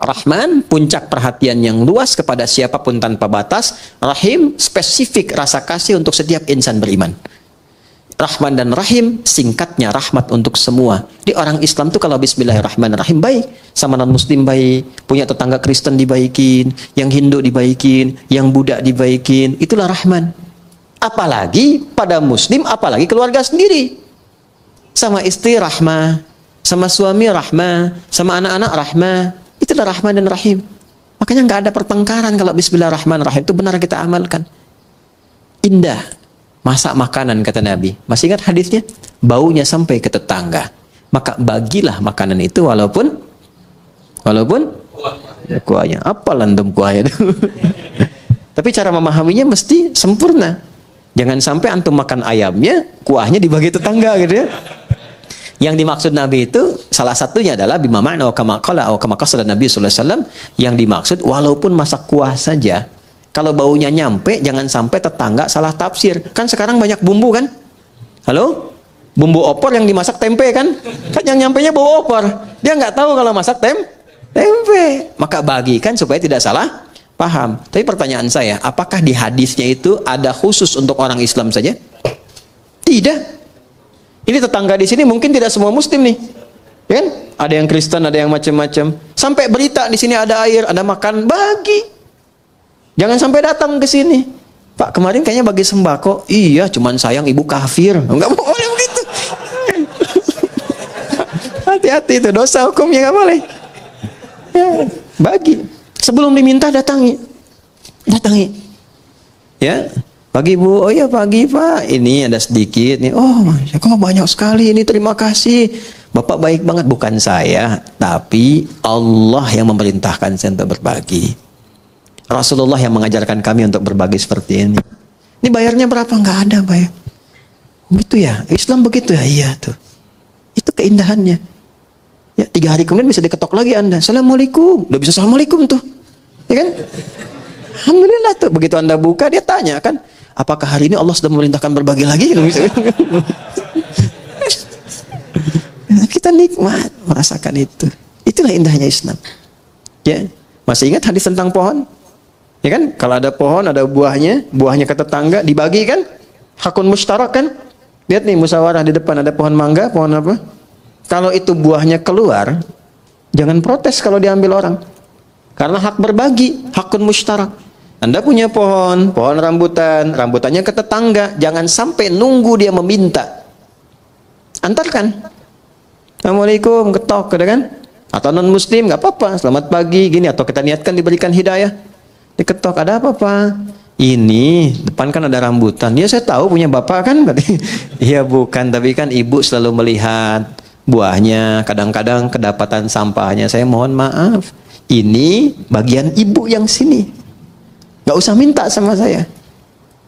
Rahman, puncak perhatian yang luas kepada siapapun tanpa batas. Rahim, spesifik rasa kasih untuk setiap insan beriman. Rahman dan Rahim, singkatnya rahmat untuk semua. Di orang Islam tuh kalau bismillahirrahmanirrahim baik, sama non-muslim baik, punya tetangga Kristen dibaikin, yang Hindu dibaikin, yang Buddha dibaikin, itulah Rahman. Apalagi pada muslim, apalagi keluarga sendiri. Sama istri rahmah, sama suami rahmah, sama anak-anak rahmah. Itulah Rahman dan Rahim. Makanya nggak ada pertengkaran kalau bismillahirrahmanirrahim itu benar kita amalkan. Indah. masak makanan kata Nabi. Masih ingat hadisnya? Baunya sampai ke tetangga. Maka bagilah makanan itu walaupun kuahnya. Apa landum kuahnya itu? Tapi cara memahaminya mesti sempurna. Jangan sampai antum makan ayamnya, kuahnya dibagi tetangga gitu ya. Yang dimaksud Nabi itu salah satunya adalah bima ma'na wa kama qala atau kama qala Nabi sallallahu alaihi wasallam, yang dimaksud walaupun masak kuah saja, kalau baunya nyampe jangan sampai tetangga salah tafsir. Kan sekarang banyak bumbu kan? Halo? Bumbu opor yang dimasak tempe kan? Kan yang nyampenya bau opor. Dia nggak tahu kalau masak tempe. Maka bagikan supaya tidak salah paham. Tapi pertanyaan saya, apakah di hadisnya itu ada khusus untuk orang Islam saja? Tidak. Ini tetangga di sini mungkin tidak semua Muslim nih, kan? Ada yang Kristen, ada yang macam-macam. Sampai berita di sini ada air, ada makan, bagi. Jangan sampai datang ke sini. Pak, kemarin kayaknya bagi sembako. Iya, cuman sayang ibu kafir. Enggak boleh begitu. Hati-hati, itu dosa hukumnya, nggak boleh. Ya, bagi. Sebelum diminta datangi. Ya. Pagi Bu, oh iya pagi Pak, ini ada sedikit nih. Oh, kok banyak sekali ini, terima kasih. Bapak baik banget. Bukan saya, tapi Allah yang memerintahkan saya untuk berbagi. Rasulullah yang mengajarkan kami untuk berbagi seperti ini. Ini bayarnya berapa? Nggak ada bayar. Begitu ya, Islam begitu ya? Iya tuh. Itu keindahannya. Ya, 3 hari kemudian bisa diketok lagi Anda. Assalamualaikum. Udah bisa Assalamualaikum tuh. Ya kan? Alhamdulillah tuh. Begitu Anda buka, dia tanya kan, apakah hari ini Allah sudah memerintahkan berbagi lagi? Kita nikmat merasakan itu. Itulah indahnya Islam. Ya, masih ingat hadis tentang pohon? Ya kan? Kalau ada pohon, ada buahnya ke tetangga, dibagi kan? Hakun mustarak kan? Lihat nih musyawarah di depan ada pohon mangga, pohon apa? Kalau itu buahnya keluar, jangan protes kalau diambil orang. Karena hak berbagi, hakun mustarak. Anda punya pohon rambutan, rambutannya ke tetangga, jangan sampai nunggu dia meminta. Antarkan. Assalamualaikum, ketok, kan? Atau non muslim, nggak apa-apa, selamat pagi, gini, atau kita niatkan diberikan hidayah. Diketok, ada apa Pak? Ini, depan kan ada rambutan. Ya saya tahu punya bapak kan? Iya bukan, tapi kan ibu selalu melihat buahnya, kadang-kadang kedapatan sampahnya. Saya mohon maaf, ini bagian ibu yang sini. Gak usah minta sama saya.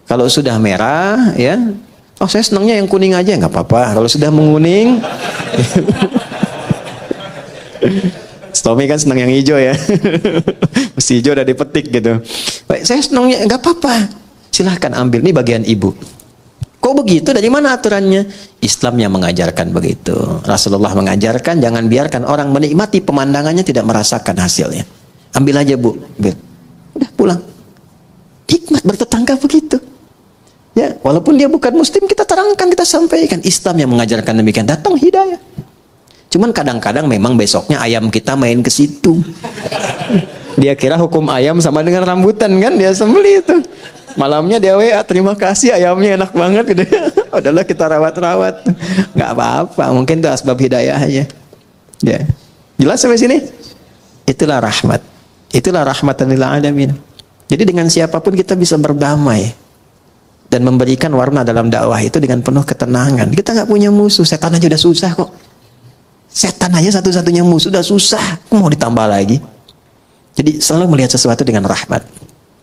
Kalau sudah merah, ya, oh saya senangnya yang kuning aja, nggak apa-apa. Kalau sudah menguning, Tommy kan senang yang hijau ya. Mesti hijau udah dipetik gitu. Baik, saya senangnya nggak apa-apa. Silahkan ambil, ini bagian ibu. Kok begitu? Dari mana aturannya? Islam yang mengajarkan begitu. Rasulullah mengajarkan jangan biarkan orang menikmati pemandangannya tidak merasakan hasilnya. Ambil aja Bu, ambil. Udah pulang. Hikmat bertetangga begitu. Ya, walaupun dia bukan muslim, kita terangkan, kita sampaikan. Islam yang mengajarkan demikian, datang hidayah. Cuman kadang-kadang memang besoknya ayam kita main ke situ. Dia kira hukum ayam sama dengan rambutan kan, dia sembeli itu. Malamnya dia WA, terima kasih ayamnya enak banget gitu. Udahlah kita rawat-rawat. Nggak apa-apa, mungkin itu asbab hidayah aja. Ya. Jelas sampai sini? Itulah rahmat. Itulah rahmatan lil alamin. Jadi dengan siapapun kita bisa berdamai dan memberikan warna dalam dakwah itu dengan penuh ketenangan. Kita nggak punya musuh, setan aja udah susah kok. Setan aja satu-satunya musuh udah susah, mau ditambah lagi. Jadi selalu melihat sesuatu dengan rahmat.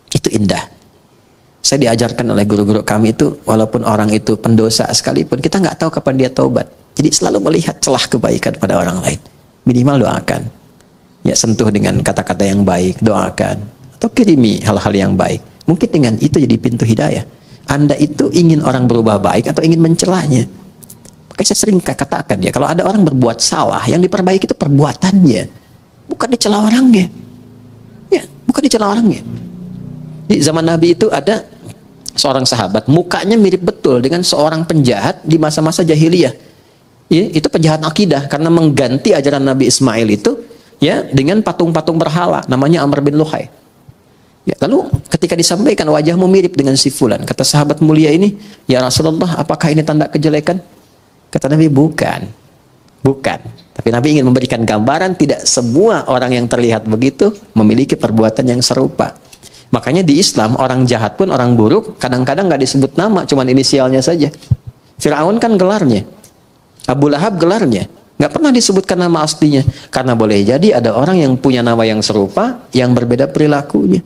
Itu indah. Saya diajarkan oleh guru-guru kami itu, walaupun orang itu pendosa sekalipun, kita nggak tahu kapan dia taubat. Jadi selalu melihat celah kebaikan pada orang lain. Minimal doakan. Ya, sentuh dengan kata-kata yang baik, doakan. Atau kirimi hal-hal yang baik. Mungkin dengan itu jadi pintu hidayah. Anda itu ingin orang berubah baik atau ingin mencelahnya? Makanya saya sering katakan ya, kalau ada orang berbuat salah, yang diperbaiki itu perbuatannya, bukan dicela orangnya. Ya, bukan dicela orangnya. Di zaman Nabi itu ada seorang sahabat, mukanya mirip betul dengan seorang penjahat di masa-masa jahiliyah. Ya, itu penjahat akidah karena mengganti ajaran Nabi Ismail itu ya dengan patung-patung berhala, namanya Amr bin Luhai. Ya, lalu ketika disampaikan wajahmu mirip dengan si fulan, kata sahabat mulia ini, ya Rasulullah, apakah ini tanda kejelekan? Kata Nabi, bukan. Tapi Nabi ingin memberikan gambaran tidak semua orang yang terlihat begitu memiliki perbuatan yang serupa. Makanya di Islam orang jahat pun, orang buruk kadang-kadang nggak disebut nama, cuman inisialnya saja. Firaun kan gelarnya, Abu Lahab gelarnya, nggak pernah disebutkan nama aslinya. Karena boleh jadi ada orang yang punya nama yang serupa, yang berbeda perilakunya.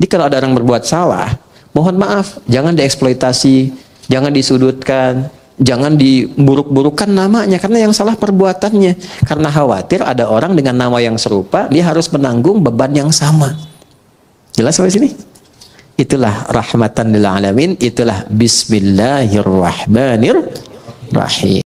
Jadi kalau ada orang berbuat salah, mohon maaf, jangan dieksploitasi, jangan disudutkan, jangan diburuk-burukan namanya, karena yang salah perbuatannya. Karena khawatir ada orang dengan nama yang serupa, dia harus menanggung beban yang sama. Jelas sampai sini? Itulah rahmatan lil alamin, itulah bismillahirrahmanirrahim.